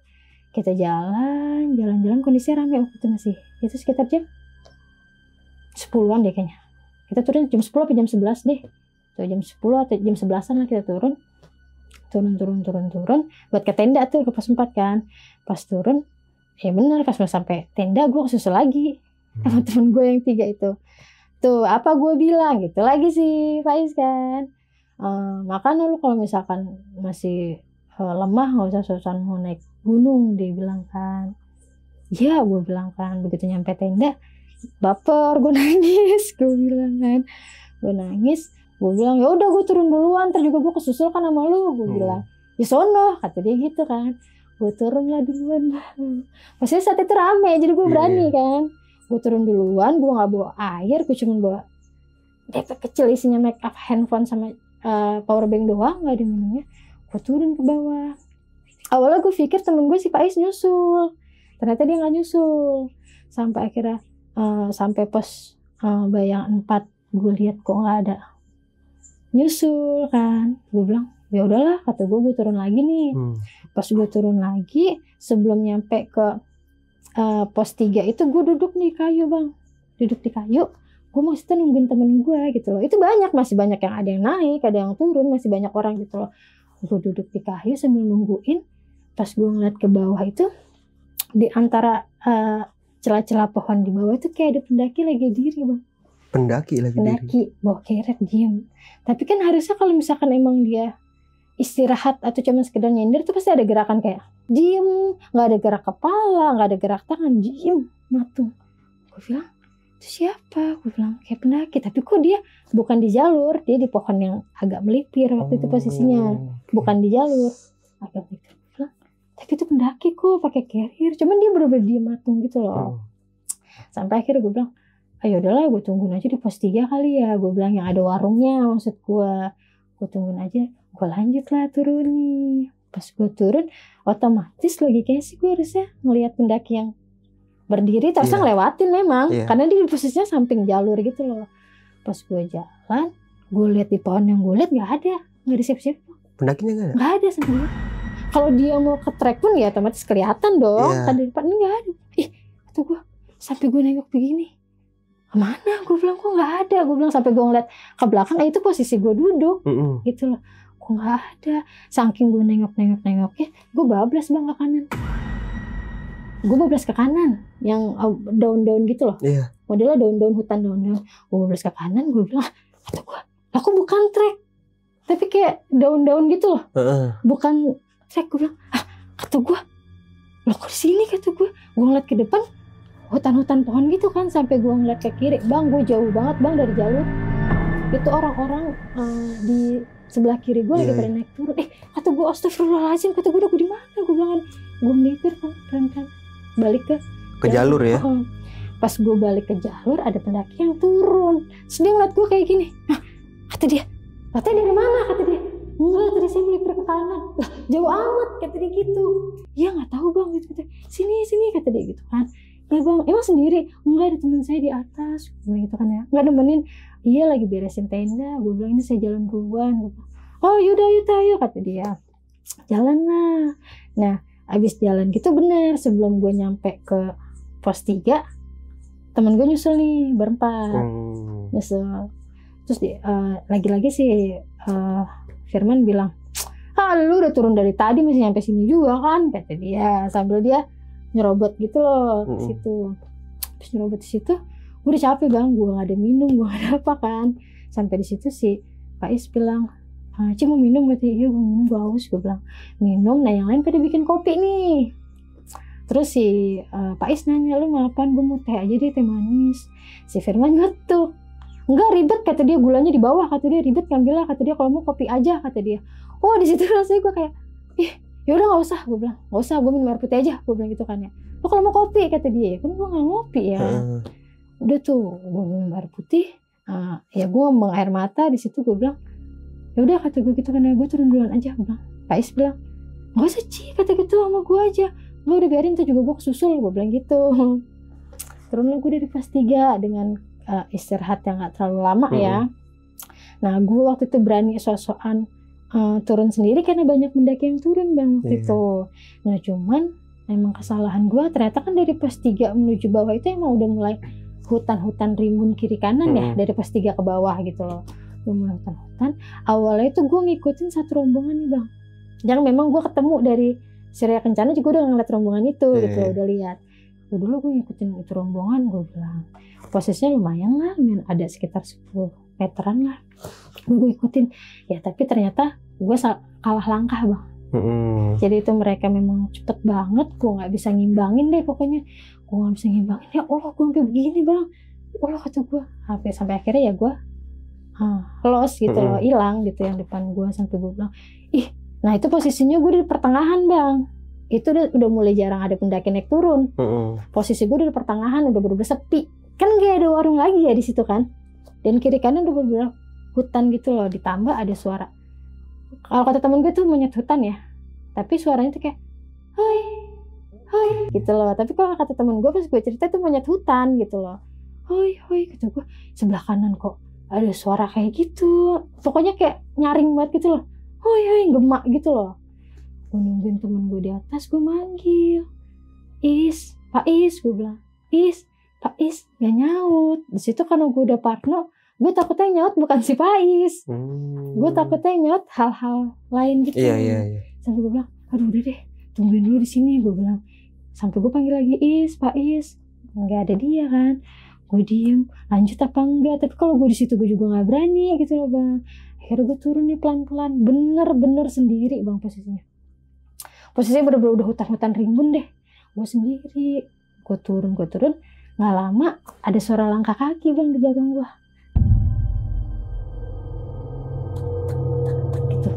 Kita jalan kondisinya rame waktu itu masih. Itu sekitar jam 10-an deh kayaknya. Kita turun jam 10 atau jam 11 deh. Tuh jam 10 atau jam 11-an lah kita turun. Turun. Buat ke tenda tuh ke pos 4 kan. Pas turun, ya bener pas mau sampai tenda gue kesusul lagi. Sama temen gue yang 3 itu. Tuh apa gue bilang gitu lagi sih Faiz kan. Makanya lu kalau misalkan masih lemah gak usah susah mau naik gunung, dia bilang kan. Ya gue bilang kan, begitu nyampe tenda baper, gue nangis. Gue bilang kan, gue bilang ya udah gue turun duluan, ntar juga gue kesusul kan sama lu. Gue bilang ya sono, kata dia gitu kan. Gue turun lah duluan. Maksudnya saat itu rame, jadi gue berani kan. Gue turun duluan, gue gak bawa air, gue cuma bawa depek kecil isinya make up, handphone sama power bank doang, gak ada minumnya. Gue turun ke bawah. Awalnya gue pikir temen gue si Pais nyusul, ternyata dia nggak nyusul. Sampai akhirnya sampai pos Bayang 4 gue lihat kok nggak ada nyusul kan. Gue bilang ya udahlah, kata gue turun lagi nih. Pas gue turun lagi, sebelum nyampe ke pos 3 itu gue duduk di kayu bang, duduk di kayu. Gue maksudnya nungguin temen gue gitu loh. Itu masih banyak yang ada yang naik, ada yang turun, masih banyak orang gitu loh. Gue duduk di kayu sambil nungguin. Pas gue ngeliat ke bawah itu, di antara celah-celah pohon di bawah itu kayak ada pendaki lagi diri bang. Pendaki bawa keret diem. Tapi kan harusnya kalau misalkan emang dia istirahat atau cuma sekedar nyender tuh pasti ada gerakan kayak diem, nggak ada gerak kepala, nggak ada gerak tangan, diem matung. Gue bilang itu siapa? Gue bilang kayak pendaki, tapi kok dia bukan di jalur, dia di pohon yang agak melipir waktu itu posisinya, bukan di jalur, agak melipir. Tapi itu pendaki kok pakai carrier, cuman dia bener-bener diem matung gitu loh. Sampai akhirnya gue bilang, ayo udahlah gue tungguin aja di pos 3 kali ya. Gue bilang yang ada warungnya, maksud gue tungguin aja. Gue lanjut lah turun nih. Pas gue turun, otomatis logikanya sih gue harusnya ngelihat pendaki yang berdiri terus ngelewatin memang. Karena dia posisinya samping jalur gitu loh. Pas gue jalan, gue lihat di pohon yang gue lihat nggak ada siap-siap. Pendakinya nggak ada sendiri. Kalau dia mau ke trek pun ya otomatis kelihatan dong. Kan di depan nggak ada. Kata gue, sampai gue nengok begini, kemana? Gue bilang kok nggak ada. Gue bilang sampai gue ngeliat ke belakang, itu posisi gue duduk, gitu loh. Kok nggak ada. Saking gue nengok-nengoknya, gue bablas bang ke kanan. Gue bablas ke kanan, yang daun-daun gitu loh. Modelnya daun-daun hutan, daun-daun. Gue bablas ke kanan, gue bilang, kata gue, aku bukan trek, tapi kayak daun-daun gitu loh. Bukan trek. Gue bilang, kata gue, loh kok di sini, kata gue. Gue ngeliat ke depan, hutan-hutan pohon gitu kan, sampai gue ngeliat ke kiri. Bang, gue jauh banget bang dari jalur. Itu orang-orang di sebelah kiri gue lagi pada naik turun. Kata gue, astagfirullahaladzim, kata gue udah gue di mana? Gue bilang, gue melipir kan, balik ke jalur ya. Pas gue balik ke jalur, ada pendaki yang turun. Terus dia ngeliat gue kayak gini. Kata dia, katanya dari mana? Kata dia, enggak, tadi saya melipir ke kanan. Lah, jauh amat, kata dia gitu. Ya nggak tahu bang, gitu. Sini, kata dia gitu kan. Ya bang, emang sendiri? Enggak, ada teman saya di atas. Gue gitu kan ya. Nggak nemenin. Iya lagi beresin tenda. Gue bilang, ini saya jalan duluan. Gue bilang, oh yaudah, ayo, kata dia. Jalan lah. Nah, abis jalan gitu bener. Sebelum gue nyampe ke pos 3, temen gue nyusul nih, berempat. Nyusul. Terus lagi-lagi sih Firman bilang, lu udah turun dari tadi masih nyampe sini juga kan, kata dia, sambil dia nyerobot gitu loh ke situ. Terus nyerobot di situ, gue udah capek bang, gue nggak ada minum, gue nggak ada apa kan. Sampai di situ si Pak Is bilang, Ci mau minum? Kata iya, gue minum, gue haus. Gue bilang minum. Nah yang lain pada bikin kopi nih. Terus si Pak Is nanya, lu mau apaan? Gue mau teh aja deh, teh manis. Si Firman ngetuk, enggak ribet, kata dia, gulanya di bawah, kata dia, ribet ngambilnya, kata dia, kalau mau kopi aja, kata dia. Oh di situ rasanya gue kayak, yaudah nggak usah, gue bilang nggak usah, gue minum air putih aja, gue bilang gitu kan ya. Oh kalau mau kopi, kata dia, kan gue nggak ngopi ya. Udah tuh gue minum air putih, ya gue ngomong air mata di situ. Gue bilang yaudah, kata gue gitu kan ya, gue turun duluan aja. Gue bilang, Pak Is bilang nggak usah Ci, kata gitu, sama gue aja, lo udah biarin tuh juga gue kesusul, gue bilang gitu. Turunlah gue dari pos 3 dengan istirahat yang gak terlalu lama ya. Nah gue waktu itu berani sok-sokan turun sendiri karena banyak pendaki yang turun bang waktu itu. Nah cuman emang kesalahan gue, ternyata kan dari pos 3 menuju bawah itu emang udah mulai hutan-hutan rimbun kiri kanan ya, dari pos 3 ke bawah gitu loh. Udah mulai hutan-hutan. Awalnya itu gue ngikutin satu rombongan nih bang. Jangan memang gue ketemu dari Surya Kencana juga udah ngeliat rombongan itu gitu, udah lihat. Dulu gue ngikutin itu rombongan, gue bilang posisinya lumayan lah, ada sekitar 10 meteran lah. Gue ikutin ya, tapi ternyata gue kalah langkah bang. Jadi itu mereka memang cepet banget, gue nggak bisa ngimbangin deh pokoknya. Gue nggak bisa ngimbangin, ya Allah gue sampai begini bang. Ya Allah, kata gue, sampai akhirnya ya gue lost gitu loh, hilang gitu yang depan gue. Sampai gue bilang, nah itu posisinya gue di pertengahan bang. Itu udah mulai jarang ada pendaki naik turun. Posisi gue di pertengahan, udah bener-bener sepi. Kan gak ada warung lagi ya di situ kan. Dan kiri kanan udah bener-bener hutan gitu loh. Ditambah ada suara, kalau kata temen gue tuh monyet hutan ya. Tapi suaranya tuh kayak hai gitu loh. Tapi kalau kata temen gue pas gue cerita tuh monyet hutan gitu loh. Hai kata gue, sebelah kanan kok ada suara kayak gitu. Pokoknya kayak nyaring banget gitu loh. Hai gemak gitu loh. Gue nungguin temen gue di atas, gue manggil, Is, Pak Is, gue bilang, Is, Pak Is, gak nyaut. Di situ karena gue udah parno, gue takutnya nyaut bukan si Pak Is. Gue takutnya nyaut hal-hal lain gitu. Iya. Sampai gue bilang, aduh udah deh, tungguin dulu di sini, gue bilang. Sampai gue panggil lagi, Is, Pak Is, nggak ada dia kan. Gue diem, lanjut apa enggak? Tapi kalau gue di situ gue juga nggak berani gitu loh bang. Akhirnya gue turun nih pelan-pelan, bener-bener sendiri bang posisinya. Posisinya bener-bener udah hutan-hutan rimbun deh. Gue sendiri. Gue turun. Gak lama ada suara langkah kaki bang di belakang gue. Gitu.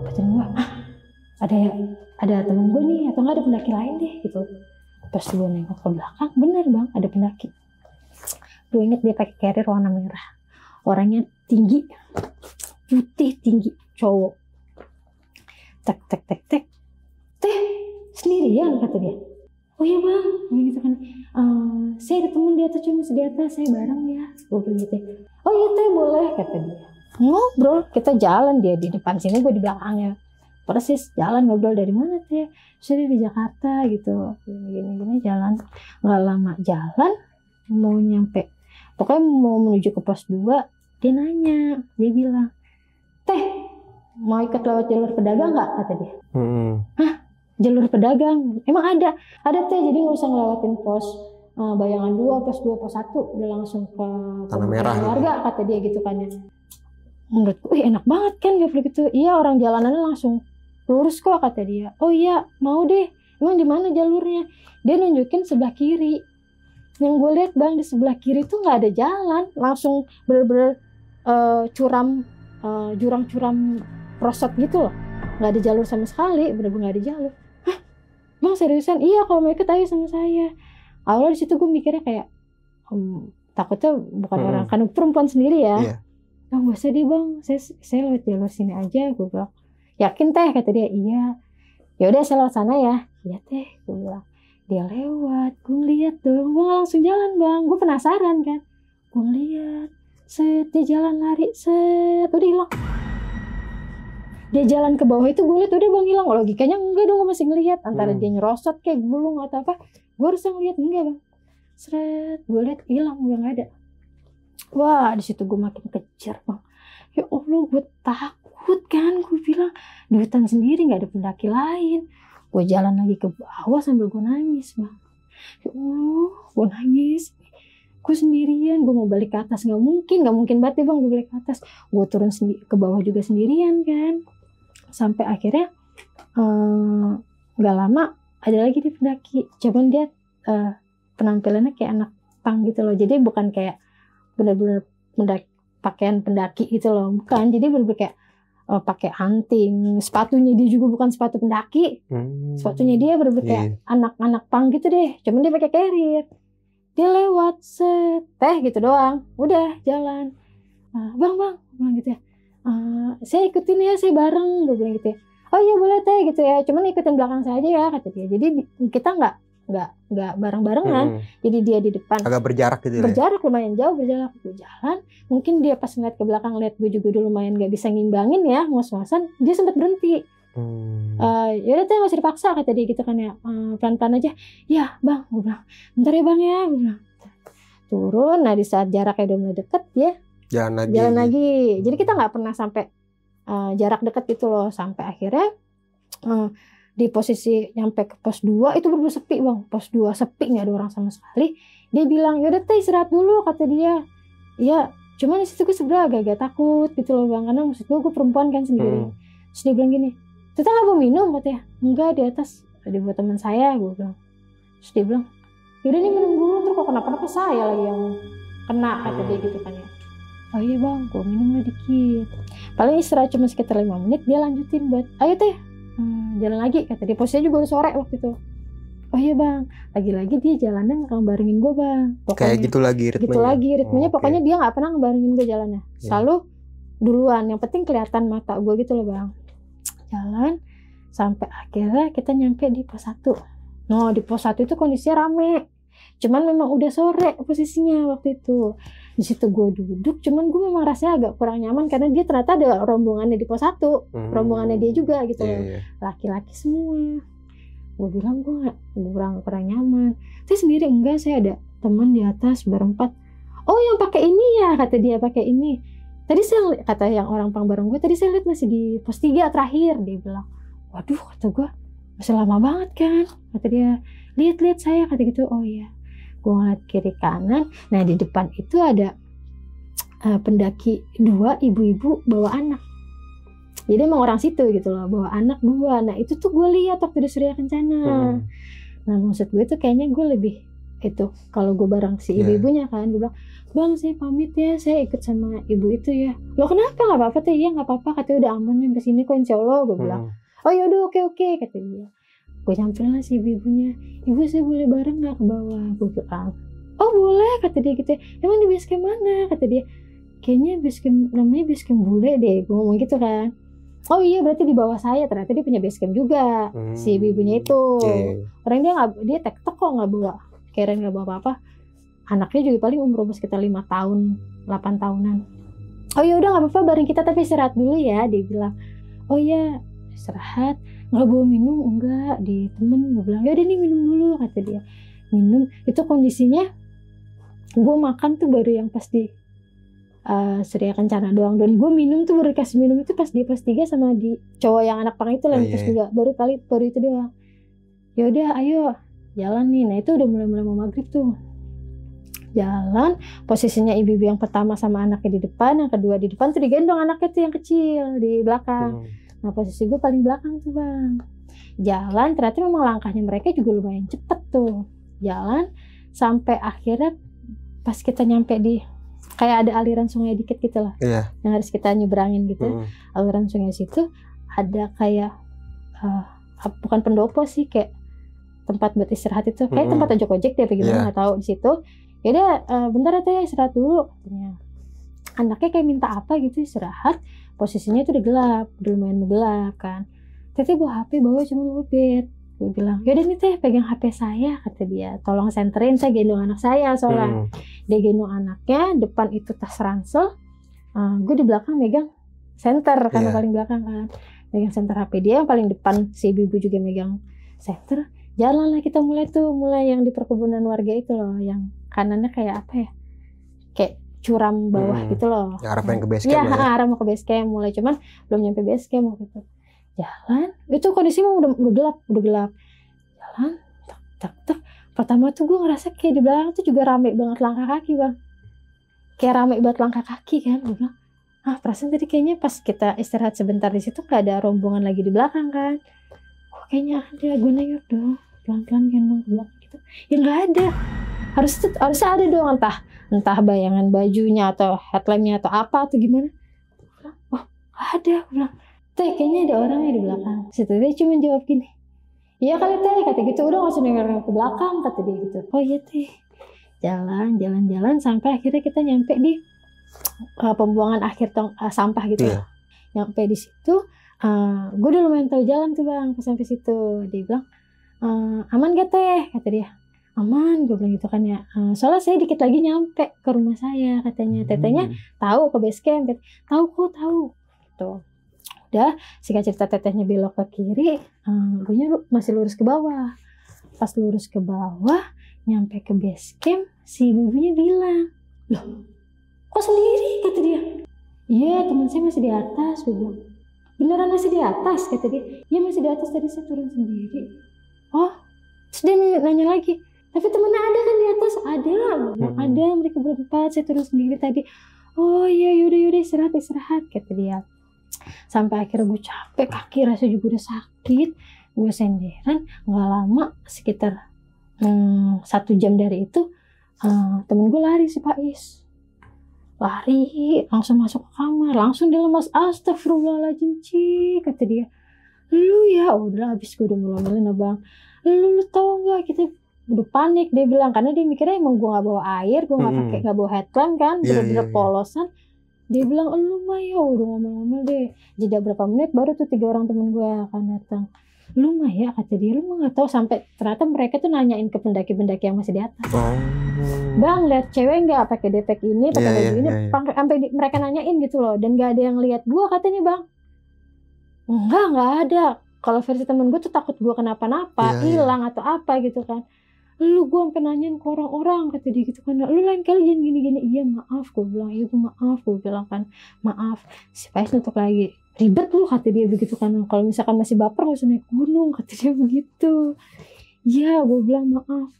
Batin gue, ada temen gue nih, atau nggak ada pendaki lain deh gitu. Pas gue nengok ke belakang, bener bang, ada pendaki. Gue inget dia pakai carrier warna merah. Orangnya tinggi, putih tinggi, cowok. tek tek tek tek, teh sendirian kata dia. Oh iya bang, gitu kan. Saya ada temen di atas, cuma di atas, saya bareng ya. Gue bilang gitu. Oh iya teh boleh kata dia. Ngobrol, kita jalan, dia di depan sini, gue di belakangnya. Persis jalan ngobrol, dari mana teh? Saya di Jakarta gitu. Gini jalan. Nggak lama jalan, mau nyampe. Pokoknya mau menuju ke pos 2, dia nanya, dia bilang, teh mau ikut lewat jalur pedagang nggak kata dia. Hah? Jalur pedagang? Emang ada teh, jadi nggak usah ngelewatin pos Bayangan 2, pos 2, pos 1, udah langsung ke Tanah Merah keluarga kata dia gitu kan ya. Menurutku enak banget kan gak gitu. Iya, orang jalanannya langsung lurus kok kata dia. Oh iya mau deh, emang di mana jalurnya? Dia nunjukin sebelah kiri. Yang gue lihat bang, di sebelah kiri tuh nggak ada jalan, langsung bener-bener curam, jurang-curam rosot gitu loh, nggak ada jalur sama sekali, bener-bener nggak ada jalur. Hah bang seriusan? Iya kalau mau ikut ayo sama saya. Awalnya di situ gue mikirnya kayak takutnya bukan orang, kan perempuan sendiri ya. Iya. Bang gak usah deh bang, saya lewat jalur sini aja, gue bilang. Yakin teh kata dia. Iya. Ya udah saya lewat sana ya. Iya teh, gue bilang. Dia lewat, gue ngeliat dong, gue langsung jalan bang, gue penasaran kan. Gue ngeliat, set dia jalan lari, set udah hilang. Dia jalan ke bawah itu gue liat udah bang hilang. Logikanya enggak dong, gue masih ngeliat antara dia nyerosot kayak gulung atau apa. Gue harus ngeliat enggak bang. Seret, gue liat hilang, udah nggak ada. Wah di situ gue makin kejar bang. Ya Allah gue takut kan, gue bilang di hutan sendiri nggak ada pendaki lain. Gue jalan lagi ke bawah sambil gue nangis bang. Ya Allah gue nangis. Gue sendirian, gue mau balik ke atas nggak mungkin banget deh bang gue balik ke atas. Gue turun ke bawah juga sendirian kan. Sampai akhirnya nggak lama ada lagi di pendaki. Cuman dia penampilannya kayak anak pang gitu loh. Jadi bukan kayak benar-benar pakaian pendaki gitu loh. Bukan. Jadi benar-benar kayak pakai hunting. Sepatunya dia juga bukan sepatu pendaki. Sepatunya dia benar-benar kayak anak-anak pang gitu deh. Cuman dia pakai carrier. Dia lewat teh gitu doang. Udah jalan. Bang bilang gitu ya. Saya ikutin ya, saya bareng. Gue bilang gitu ya. Oh iya boleh teh gitu ya. Cuman ikutin belakang saya aja ya kata dia. Jadi kita nggak bareng-barengan. Jadi dia di depan. Agak berjarak gitu ya. Berjarak lumayan jauh, berjarak gue jalan. Mungkin dia pas ngeliat ke belakang, lihat gue juga dulu lumayan nggak bisa ngimbangin ya, ngos-ngosan. Dia sempat berhenti. Yaudah teh nggak usah dipaksa kata dia gitu kan ya. Pelan-pelan aja. Ya bang, gue bilang. Bentar ya bang ya, gue bilang. Turun. Nah di saat jaraknya udah mulai deket ya. Jalan lagi. Jadi kita nggak pernah sampai jarak deket gitu loh. Sampai akhirnya di posisi nyampe ke pos 2 itu bener-bener sepi bang. Pos 2 sepi, nggak ada orang sama sekali. Dia bilang yaudah teh istirahat dulu kata dia. Iya cuman di situ gue sebenernya agak takut gitu loh bang, karena maksud gue perempuan kan sendiri. Terus dia bilang gini, kita nggak mau minum katanya. Enggak, di atas ada buat teman saya, gue bilang. Terus dia bilang yaudah nih minum dulu, terus kok kenapa saya lagi yang kena kata dia gitu kan ya. Oh iya bang, gue minum lah dikit. Paling istirahat cuma sekitar 5 menit, dia lanjutin buat ayo teh jalan lagi kata dia. Posisinya juga udah sore waktu itu. Oh iya bang, lagi-lagi dia jalannya nggak ngebarengin gue bang. Pokoknya, kayak gitu lagi ritmenya. Gitu lagi ritmenya, pokoknya dia nggak pernah ngebarengin gue jalannya. Selalu duluan, yang penting kelihatan mata gue gitu loh bang. Jalan sampai akhirnya kita nyampe di pos 1. No di pos 1 itu kondisinya rame. Cuman memang udah sore posisinya waktu itu. Di situ gue duduk, cuman gue memang rasanya agak kurang nyaman karena dia ternyata ada rombongannya di pos 1, rombongannya dia juga gitu loh, laki-laki semua. Gue bilang gue kurang nyaman. Saya sendiri enggak, saya ada teman di atas berempat. Oh yang pakai ini ya kata dia, pakai ini. Tadi saya kata yang orang pang bareng gue, tadi saya lihat masih di pos 3 terakhir. Dia bilang, waduh kata gue masih lama banget kan. Kata dia, lihat saya kata gitu. Oh iya. Gue ngeliat kiri kanan. Nah di depan itu ada pendaki 2 ibu-ibu bawa anak. Jadi emang orang situ gitu loh, bawa anak 2. Nah itu tuh gue lihat waktu di Surya Kencana. Nah maksud gue tuh kayaknya gue lebih itu kalau gue bareng si ibu-ibunya kan, gue bilang bang saya pamit ya, saya ikut sama ibu itu ya. Lo kenapa? Nggak apa-apa teh. Iya nggak apa-apa katanya, udah aman sampai sini kok insya Allah. Gue bilang oh yaudah oke kata dia. Gue nyamperin lah si ibunya, ibu saya boleh bareng nggak ke bawah? Gue bilang oh boleh kata dia gitu. Emang di base camp mana? Kata dia kayaknya base camp namanya base camp bule deh. Gue ngomong gitu kan. oh iya berarti di bawah saya, ternyata dia punya base camp juga si ibunya itu. Orang dia TikTok kok nggak bawa, keren nggak bawa apa-apa. Anaknya juga paling umur sekitar 5 tahun, 8 tahunan. Oh ya udah nggak apa-apa, bareng kita tapi istirahat dulu ya, dia bilang. Oh iya istirahat, nggak bawa minum, enggak, di temen. Gue bilang ya udah nih minum dulu, kata dia. Minum, itu kondisinya gue makan tuh baru yang pas di Surya Kencana doang, dan gue minum tuh baru dikasih minum itu pas di kelas 3 sama di cowok yang anak pang itu lah, terus juga baru itu doang. Ya udah ayo jalan nih. Nah itu udah mulai mau maghrib tuh. Jalan, posisinya ibu-ibu yang pertama sama anaknya di depan, yang kedua di depan tuh digendong anaknya tuh yang kecil di belakang. Nah posisi gue paling belakang tuh bang. Jalan, ternyata memang langkahnya mereka juga lumayan cepet tuh. Jalan sampai akhirnya pas kita nyampe di kayak ada aliran sungai dikit gitu lah, yang harus kita nyebrangin gitu. Aliran sungai situ ada kayak bukan pendopo sih, kayak tempat buat istirahat itu, kayak tempat ojek-ojek deh, apa gimana nggak tahu di situ. Ya udah bentar ya istirahat dulu katanya. Anaknya kayak minta apa gitu istirahat. Posisinya itu udah gelap, udah lumayan gelap kan. Teteh bawa HP, bawa cuma lobet. Gue bilang, yaudah nih teh pegang HP saya, kata dia. Tolong senterin, saya gendong anak saya soalnya. Dia gendong anaknya, depan itu tas ransel. Gue di belakang megang senter, karena paling belakang kan. Megang senter HP dia, yang paling depan si ibu juga megang senter. Jalan lah kita mulai yang di perkebunan warga itu loh, yang kanannya kayak apa ya? Kayak curam bawah gitu loh. Arah pengen ke base camp ya? Arah mau ke base camp mulai, cuman belum nyampe base camp waktu itu. Jalan, itu kondisinya udah gelap. Jalan, tak. Pertama tuh gue ngerasa kayak di belakang tuh juga rame banget langkah kaki bang. Kayak rame banget langkah kaki kan. Gue bilang, perasaan tadi kayaknya pas kita istirahat sebentar di situ gak ada rombongan lagi di belakang kan. Kayaknya ada, gue nengok dong. Pelan-pelan kan bang ke belakang gitu. Ya gak ada. Harusnya ada dong, entah bayangan bajunya atau headlampnya atau apa atau gimana. Gak ada. Gue bilang, teh kayaknya ada orangnya di belakang. Situ dia cuma jawab gini, iya kali teh, kata gitu. Udah gak usah nengok ke belakang, kata dia gitu. Oh iya teh. Jalan sampai akhirnya kita nyampe di pembuangan akhir sampah gitu. Nyampe di situ, gue udah lumayan tahu jalan tuh bang. Pas sampai situ dia bilang, aman gak teh, kata dia. Aman, gue bilang gitu kan ya. Soalnya saya dikit lagi nyampe ke rumah saya, katanya. Tetenya tahu ke base camp, tahu gitu. Udah, singkat cerita tetehnya belok ke kiri, gue masih lurus ke bawah. Pas lurus ke bawah, nyampe ke base camp, si ibunya bilang, loh, kok sendiri, kata dia. Iya, teman saya masih di atas, gue bilang. Beneran masih di atas, kata dia. Iya masih di atas, tadi saya turun sendiri. Oh, terus dia nanya lagi, tapi temennya ada kan di atas? Ada, mereka berempat, saya turun sendiri tadi. Oh iya, yaudah istirahat, kata dia. Sampai akhirnya gue capek, kaki rasanya juga udah sakit. Gue senderan, gak lama, sekitar 1 jam dari itu, temen gue lari si Pais. Lari, langsung masuk ke kamar, langsung dia lemas. Astagfirullahaladzim, kata dia. Lu ya, udah habis gue udah melomel abang. Lu tau gak, kita udah panik, dia bilang, karena dia mikirnya emang gue gak bawa air, gue gak bawa headlamp kan, bener-bener polosan. Dia bilang, lu mah ya udah ngomel-ngomel deh. Jeda berapa menit baru tuh 3 orang temen gue akan datang. Lu mah ya, kata dia, lu mah gak tahu, sampai ternyata mereka tuh nanyain ke pendaki-pendaki yang masih di atas. Bang, lihat cewek nggak pakai depek ini, pakai baju ini, sampai mereka nanyain gitu loh, dan gak ada yang lihat gue, katanya bang. Nggak ada. Kalau versi temen gue tuh takut gue kenapa-napa, hilang atau apa gitu kan. Lu gue sampai nanyain ke orang-orang, kata dia gitu kan. Lu lain kali jangan gini-gini. Iya maaf, gue bilang. Iya gue maaf, gue bilang kan. Maaf. Si Pais nutup lagi. Ribet lu, kata dia begitu kan. Kalau misalkan masih baper gak usah naik gunung, kata dia begitu. Iya, gue bilang maaf.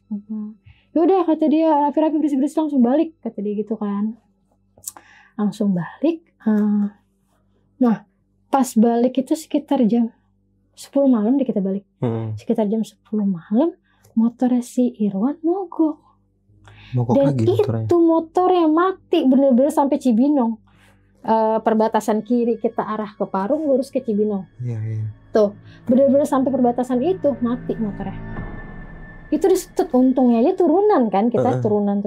Yaudah, kata dia, rapi-rapi bersih-bersih langsung balik, kata dia gitu kan. Langsung balik. Nah, pas balik itu sekitar jam 10 malam deh kita balik. Sekitar jam 10 malam. Motornya si Irwan mogok. Dan lagi itu motor yang mati bener-bener sampai Cibinong. Perbatasan kiri kita arah ke Parung, lurus ke Cibinong. Tuh, bener-bener sampai perbatasan itu mati motornya. Itu disetut, untungnya aja turunan kan, kita turunan.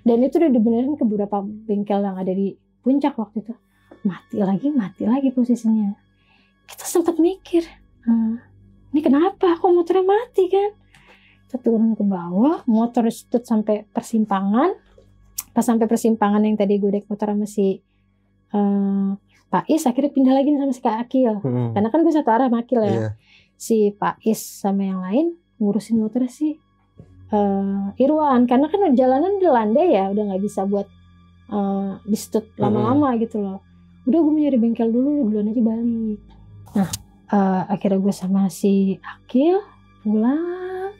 Dan itu udah dibenerin ke beberapa bengkel yang ada di puncak waktu itu. mati lagi posisinya. Kita sempat mikir, ini kenapa kok motornya mati kan? Kita turun ke bawah, motor stut sampai persimpangan. Pas sampai persimpangan yang tadi gue naik motor sama si Pak Is, akhirnya pindah lagi sama si Kak Akil. Karena kan gue satu arah sama Akil ya. Iya. Si Pak Is sama yang lain ngurusin motornya si Irwan. Karena kan jalanan udah landai ya, udah nggak bisa buat di stut lama-lama gitu loh. Udah gue mau nyari bengkel dulu, duluan aja balik. Nah akhirnya gue sama si Akil pulang,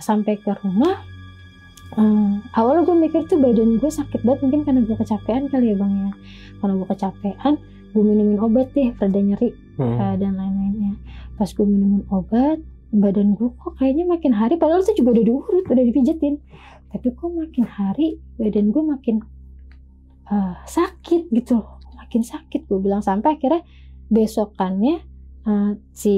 sampai ke rumah. Awalnya gue mikir tuh badan gue sakit banget, mungkin karena gue kecapean kali ya bang ya. Karena gue kecapean, gue minumin obat deh, rada nyeri dan lain-lainnya. Pas gue minumin obat, badan gue kok kayaknya makin hari, padahal itu juga udah diurut, udah dipijetin, tapi kok makin hari badan gue makin sakit gitu loh, makin sakit. Gue bilang sampai akhirnya besokannya si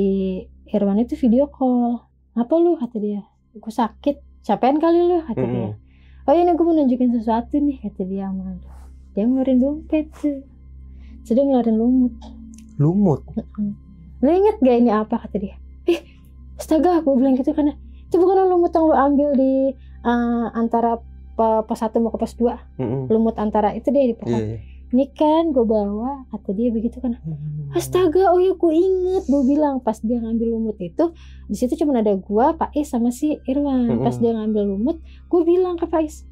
Irwan itu video call. Apa lu, kata dia, gue sakit, capean kali lu, kata dia. Oh ini gue mau nunjukin sesuatu nih, kata dia. Dia ngeluarin dompet tuh, sudah ngeluarin lumut. Lu inget gak ini apa, kata dia. Astaga, gue bilang gitu karena itu bukan lumut yang lu ambil di antara pos 1 mau ke pos 2. Lumut antara itu deh di pos 1. Ini kan gue bawa, kata dia begitu kan. Astaga, oh ya gue inget, gue bilang pas dia ngambil lumut itu, di situ cuma ada gue, Pak Is sama si Irwan. Pas dia ngambil lumut, gue bilang ke Pak Is,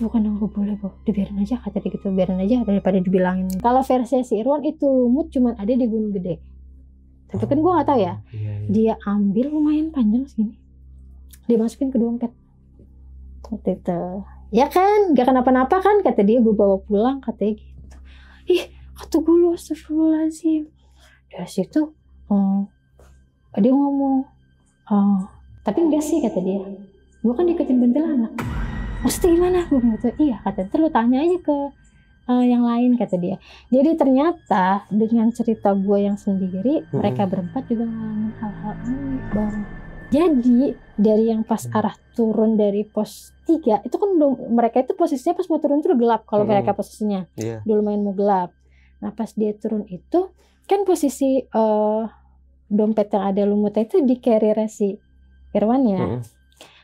bukan yang gue boleh, dibiarin aja, kata dia gitu, biarin aja daripada dibilangin. Kalau versi si Irwan itu lumut cuma ada di Gunung Gede. Tapi kan gue nggak tahu ya. Dia ambil lumayan panjang segini, dia masukin ke dompet. Waktu itu, ya kan, gak kenapa-napa kan, kata dia. Gue bawa pulang, katanya gitu. Kata gue, lu astagfirullahaladzim. Dari situ dia ngomong, tapi enggak sih, kata dia, gue kan ikutin bentil-anak. Maksudnya gimana? Gue bilang gitu, iya, kata dia, lu tanya aja ke yang lain, kata dia. Jadi ternyata dengan cerita gue yang sendiri, mereka berempat juga ngalamin hal-hal aneh banget. Jadi dari yang pas arah turun dari pos 3 itu kan mereka itu posisinya pas mau turun itu udah gelap kalau mereka posisinya. Dulu main mau gelap. Nah pas dia turun itu kan posisi dompet yang ada lumutnya itu di carrier si Irwan ya.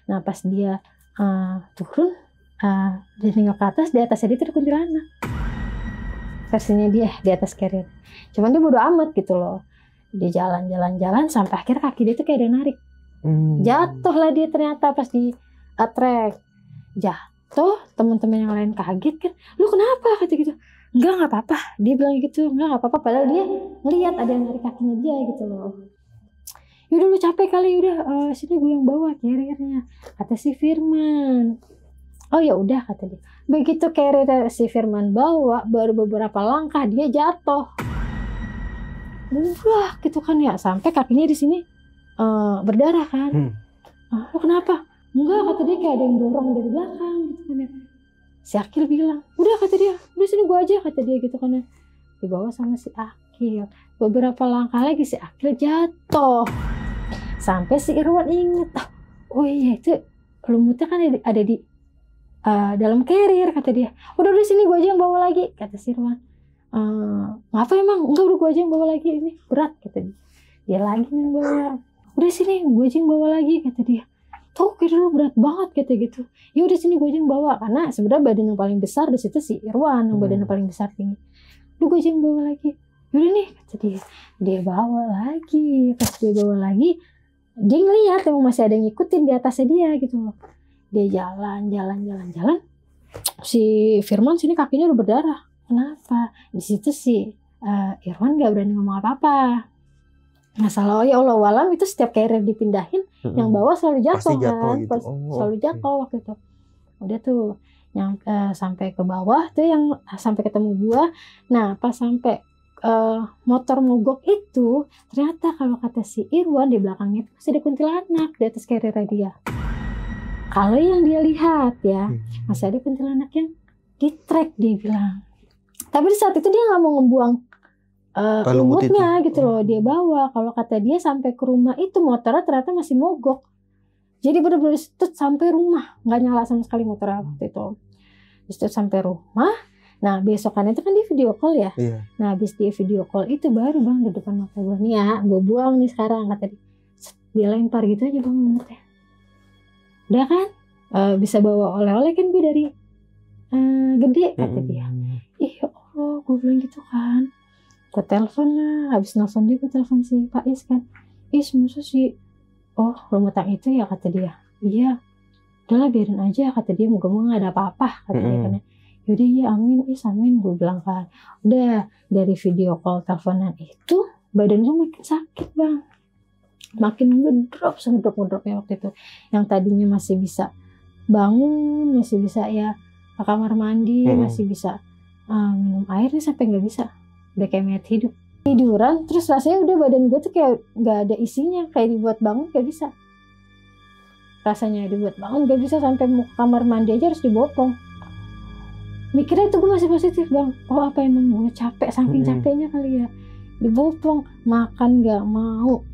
Nah pas dia turun dia nengok ke atas, di atasnya dia itu ada kuntilanak. Versinya dia di atas carrier. Cuman dia bodo amat gitu loh. Dia jalan sampai akhir kaki dia tuh kayak ada narik. Jatuh lah dia ternyata pas di trek. Jatuh, teman-teman yang lain kaget kan, lu kenapa, kata gitu. Enggak apa-apa, dia bilang gitu, enggak apa-apa, padahal dia ngeliat ada yang narik kakinya dia gitu loh. Yaudah lu capek kali, udah sini gue yang bawa carriernya, kata si Firman. Oh ya udah, kata dia. Begitu carrier si Firman bawa, baru beberapa langkah dia jatuh. Wah gitu kan ya, sampai kakinya di sini berdarah kan. Lu kenapa? Enggak, kata dia, kayak ada yang dorong dari belakang gitu kan ya. Si Akil bilang, udah, kata dia, udah sini gue aja, kata dia gitu kan ya. Dibawa sama si Akil. Beberapa langkah lagi si Akil jatuh. Sampai si Irwan inget, oh iya itu lumutnya kan ada di dalam carrier, kata dia. Udah sini gue aja yang bawa lagi, kata si Irwan. Ngapa emang? Enggak, udah gue aja yang bawa lagi, ini berat, kata dia. Dia lagi yang bawa. Udah sini gue aja yang bawa lagi, kata dia. Tuh kira lu berat banget, kata gitu. Ya udah sini gue aja yang bawa, karena sebenarnya badan yang paling besar di situ si Irwan, yang badan yang paling besar tinggi. Lu gue aja yang bawa lagi. Yaudah nih, kata dia. Dia bawa lagi. Pas dia bawa lagi, dia ngeliat emang masih ada yang ngikutin di atasnya dia gitu loh. Dia jalan. Si Firman sini kakinya udah berdarah. Kenapa? Di situ si Irwan gak berani ngomong apa-apa. Masalah ya Allah walam itu setiap carrier dipindahin, yang bawah selalu jatuh kan, gitu. Selalu jatuh waktu itu. Udah tuh yang sampai ke bawah tuh yang sampai ketemu gua. Nah pas sampai motor mogok itu ternyata kalau kata si Irwan di belakangnya itu masih ada kuntilanak di atas carrier dia. Kalau yang dia lihat ya masih ada kuntilanak yang di trek, dia bilang. Tapi di saat itu dia nggak mau ngebuang lumutnya gitu loh, dia bawa. Kalau kata dia sampai ke rumah itu motornya ternyata masih mogok. Jadi benar-benar stut sampai rumah, nggak nyala sama sekali motornya waktu itu. Stut sampai rumah, Nah besokan itu kan dia video call ya. Iya. Nah habis dia video call itu baru bang di depan mata gue nih ya, gue buang nih sekarang kata dia. Dia lempar gitu aja bang mulutnya. Udah kan bisa bawa oleh-oleh kan gue dari gede kata dia. Ih ya Allah, gue bilang gitu kan. Gue telepon lah, habis nelfon dia gue telepon si Pak Is kan. Is masa sih, oh lo ngutang itu ya kata dia. Iya, udahlah biarin aja kata dia, moga-moga gak ada apa-apa kata dia kan. Yaudah iya amin, Is amin gue bilang kan. Udah dari video call teleponan itu badan gue makin sakit bang. Makin ngedrop ya waktu itu. Yang tadinya masih bisa bangun, masih bisa ya ke kamar mandi, masih bisa minum air nih sampai nggak bisa. Udah kayak mayat hidup. Tiduran terus rasanya udah badan gue tuh kayak nggak ada isinya, kayak dibuat bangun nggak bisa. Rasanya dibuat bangun nggak bisa, sampai mau ke kamar mandi aja harus dibopong. Mikirnya itu gue masih positif bang. Oh apa emang gue capek, saking capeknya kali ya. Dibopong, makan nggak mau,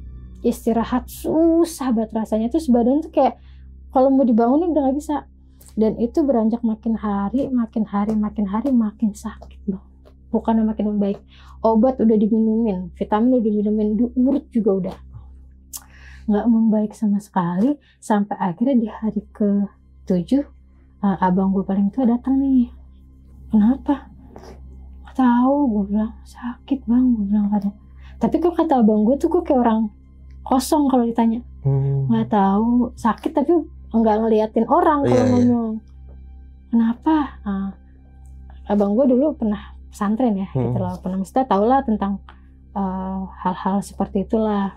istirahat susah banget rasanya. Terus badan tuh kayak kalau mau dibangunin udah nggak bisa. Dan itu beranjak makin hari makin sakit bang. Bukannya makin membaik. Obat udah diminumin, vitamin udah diminumin, urut juga udah nggak membaik sama sekali. Sampai akhirnya di hari ke-7 abang gue paling tua datang nih. Kenapa? Gak tahu, gue bilang sakit bang, gue bilang kadang. Tapi kok kata abang gue tuh gue kayak orang kosong kalau ditanya. Nggak tahu sakit tapi nggak ngeliatin orang kalau ngomong. Kenapa? Abang gue dulu pernah pesantren ya, gitu loh. Pernah mesti tahu lah tentang hal-hal seperti itulah.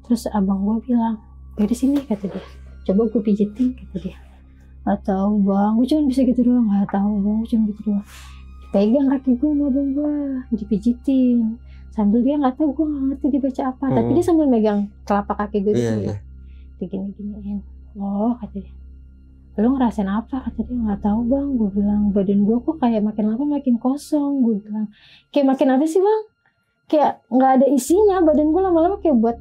Terus abang gue bilang, dari sini kata dia, coba gue pijitin kata dia. Gak tahu bang, gue cuma bisa gitu doang. Gak tahu bang, gue cuma gitu doang. Pegang kaki gue sama abang gue, dipijitin. Sambil dia nggak tahu, gue nggak ngerti dia baca apa. Tapi dia sambil megang telapak kaki gue gitu ya, digini-giniin. Oh kata dia, lo ngerasain apa? Kata dia, nggak tahu bang. Gue bilang badan gue kok kayak makin lama makin kosong. Gue bilang kayak makin apa sih bang? Kayak nggak ada isinya. Badan gue lama-lama kayak buat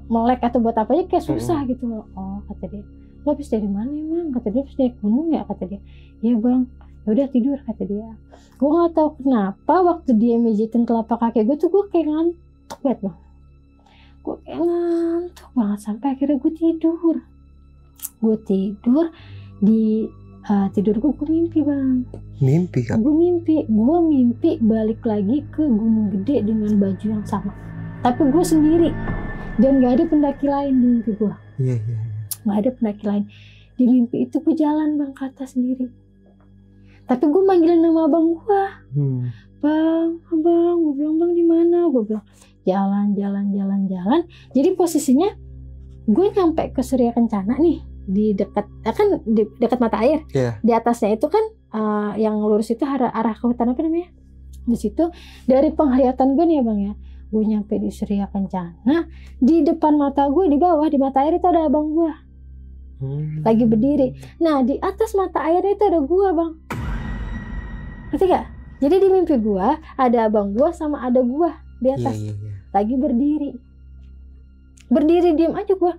melek atau buat apa aja kayak susah gitu loh. Oh kata dia, lo habis dari mana emang? Kata dia habis dari gunung ya. Kata dia, iya bang. Udah tidur kata dia. Gue nggak tahu kenapa waktu dia mijitin telapak kaki gue tuh gue kayak ngantuk banget bang. Gue kayak ngantuk banget sampai akhirnya gue tidur. Gue tidur di tidur gue mimpi bang. Mimpi kan? Gue mimpi balik lagi ke Gunung Gede dengan baju yang sama. Tapi gue sendiri dan nggak ada pendaki lain di mimpi gue. Iya. Nggak ada pendaki lain di mimpi itu. Gue jalan bang ke atas sendiri. Tapi gue manggilin nama abang gue. Bang, abang, gue bilang bang di mana? Gue bilang jalan. Jadi posisinya gue nyampe ke Surya Kencana nih, di dekat kan di dekat mata air. Di atasnya itu kan yang lurus itu arah ke hutan apa namanya? Di situ dari penglihatan gue nih ya bang ya, gue nyampe di Surya Kencana. Di depan mata gue di bawah di mata air itu ada abang gue lagi berdiri. Nah di atas mata airnya itu ada gue bang. Ngerti gak? Jadi di mimpi gue ada abang gue sama ada gue di atas lagi berdiri diem aja gue,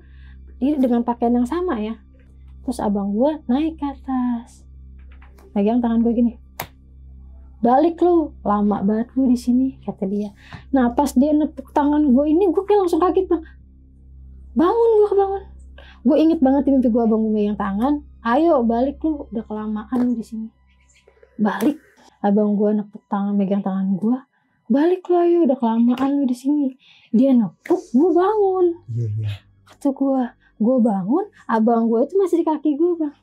berdiri dengan pakaian yang sama ya. Terus abang gue naik ke atas, pegang tangan gue gini, balik lu, lama banget lu di sini kata dia. Nah pas dia nepuk tangan gue ini, gue kayak langsung kaget bang. Bangun. Gue inget banget di mimpi gue abang gue megang tangan, ayo balik lu, udah kelamaan lu di sini. Balik. Abang gue nepuk tangan, megang tangan gue, balik lu ayo, udah kelamaan lu di sini. Dia nepuk, gue bangun. Kata gue bangun, abang gue itu masih di kaki gue bang.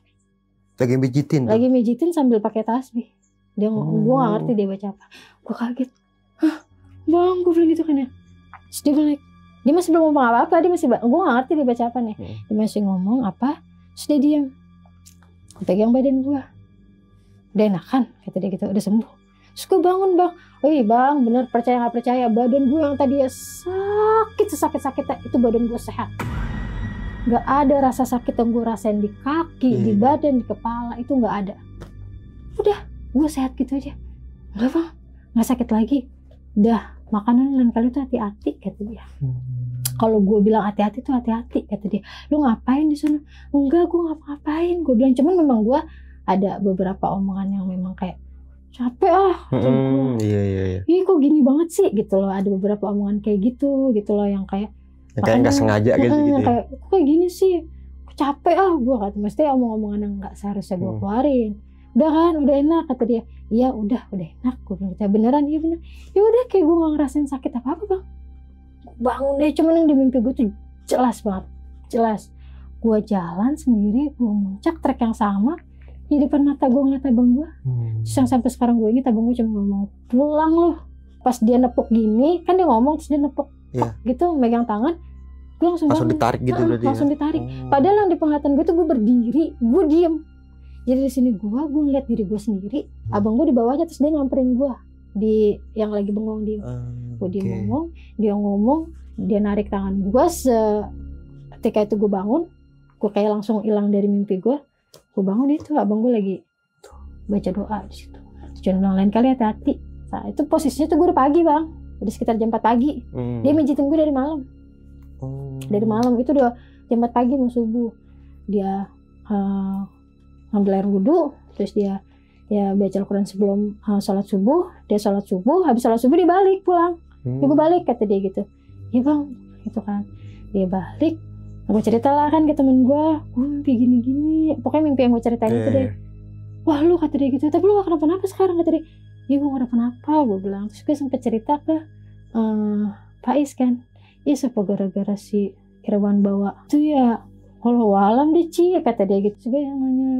Lagi mijitin sambil pakai tasbih. Dia gue nggak ngerti dia baca apa. Gue kaget, hah bang, gue bilang gitu kan ya. Terus dia balik, dia masih belum ngomong apa-apa, gue nggak ngerti dia baca apa nih. Dia masih ngomong apa, terus dia diam. Gue pegang badan gue. Udah enakan kata dia gitu, udah sembuh. Terus gue bangun bang, wih bang bener percaya nggak percaya, badan gue yang tadi sakit itu badan gue sehat. Gak ada rasa sakit yang gue rasain di kaki, di badan, di kepala, itu gak ada. Udah gue sehat gitu aja. Enggak bang, gak sakit lagi. Udah makanan lain kali tuh hati-hati kata dia. Kalau gue bilang hati-hati tuh hati-hati kata dia. Lu ngapain di sana? Enggak, gue ngapa-ngapain. Gue bilang cuman memang gue ada beberapa omongan yang memang kayak capek kata gue. Iya. Ih kok gini banget sih gitu loh, ada beberapa omongan kayak gitu loh yang kayak Kayak nggak sengaja gitu ya. kayak kok kayak gini sih, capek gue kata, mesti omong-omongan yang nggak seharusnya gue keluarin. Udah kan, udah enak kata dia. Iya udah enak, gue bilang beneran, iya bener. Ya udah kayak gue nggak ngerasain sakit apa bang. Bangun deh, cuman yang di mimpi gue tuh jelas banget, jelas. Gue jalan sendiri, gue muncak trek yang sama di depan mata gue ngeliat abang gue. Terus yang sampai sekarang gue inget abang gue cuma ngomong, pulang loh. Pas dia nepuk gini, kan dia ngomong terus dia nepuk gitu, megang tangan. Gue langsung ditarik gitu berarti langsung ditarik. Padahal yang di penglihatan gue tuh gue berdiri, gue diem. Jadi di sini gue ngeliat diri gue sendiri, abang gue di bawahnya, terus dia nyamperin gue di yang lagi bengong diem. Gue diem ngomong, dia narik tangan gue. Ketika itu gue bangun, gue kayak langsung hilang dari mimpi gue. Gue bangun itu abang gue lagi baca doa di situ. Jangan lain kali hati-hati. Nah, itu posisinya tuh gue udah pagi bang, udah sekitar jam 4 pagi. Dia mijitin gue dari malam. Dari malam itu udah jam 4 pagi mau subuh. Dia ngambil air wudhu, terus dia baca Al-Quran sebelum sholat subuh. Dia sholat subuh, habis sholat subuh dia balik pulang. Dia balik kata dia gitu. Ya bang, gitu kan. Dia balik. Gue cerita lah kan ke temen gue mimpi gini-gini. Pokoknya mimpi yang gue ceritain itu deh. Wah lu kata dia gitu, tapi lu gak kenapa-napa sekarang kata dia. Ya gue gak kenapa-napa, gue bilang. Terus gue sempet cerita ke Faiz kan. Ya siapa gara-gara si Irwan bawa itu ya. Kalau alam deh Ci, kata dia gitu. Terus gue yang nanya,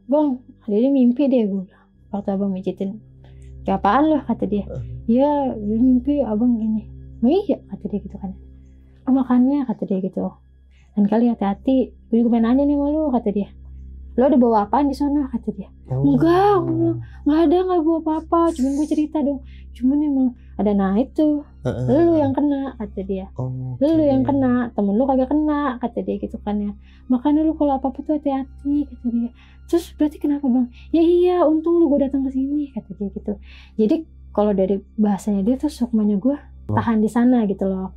bang, dia mimpi deh, gue bilang. Waktu abang mijitin. Ya apaan lu kata dia. Ya dia mimpi abang gini. Oh iya kata dia gitu kan. Makannya kata dia gitu. Dan kali hati-hati, gue pengen nanya nih sama lu kata dia. Lo udah bawa apaan di sana kata dia. Enggak, nggak ada, nggak bawa apa-apa. Cuman gue cerita dong. Cuman emang ada naik tuh. Lu yang kena kata dia. Lu yang kena, temen lu kagak kena kata dia gitu kan ya. Makanya lu kalau apa-apa tuh hati-hati kata dia. Terus berarti kenapa bang? Ya iya, untung lu gue datang ke sini kata dia gitu. Jadi kalau dari bahasanya dia tuh sukmanya gue tahan di sana gitu loh.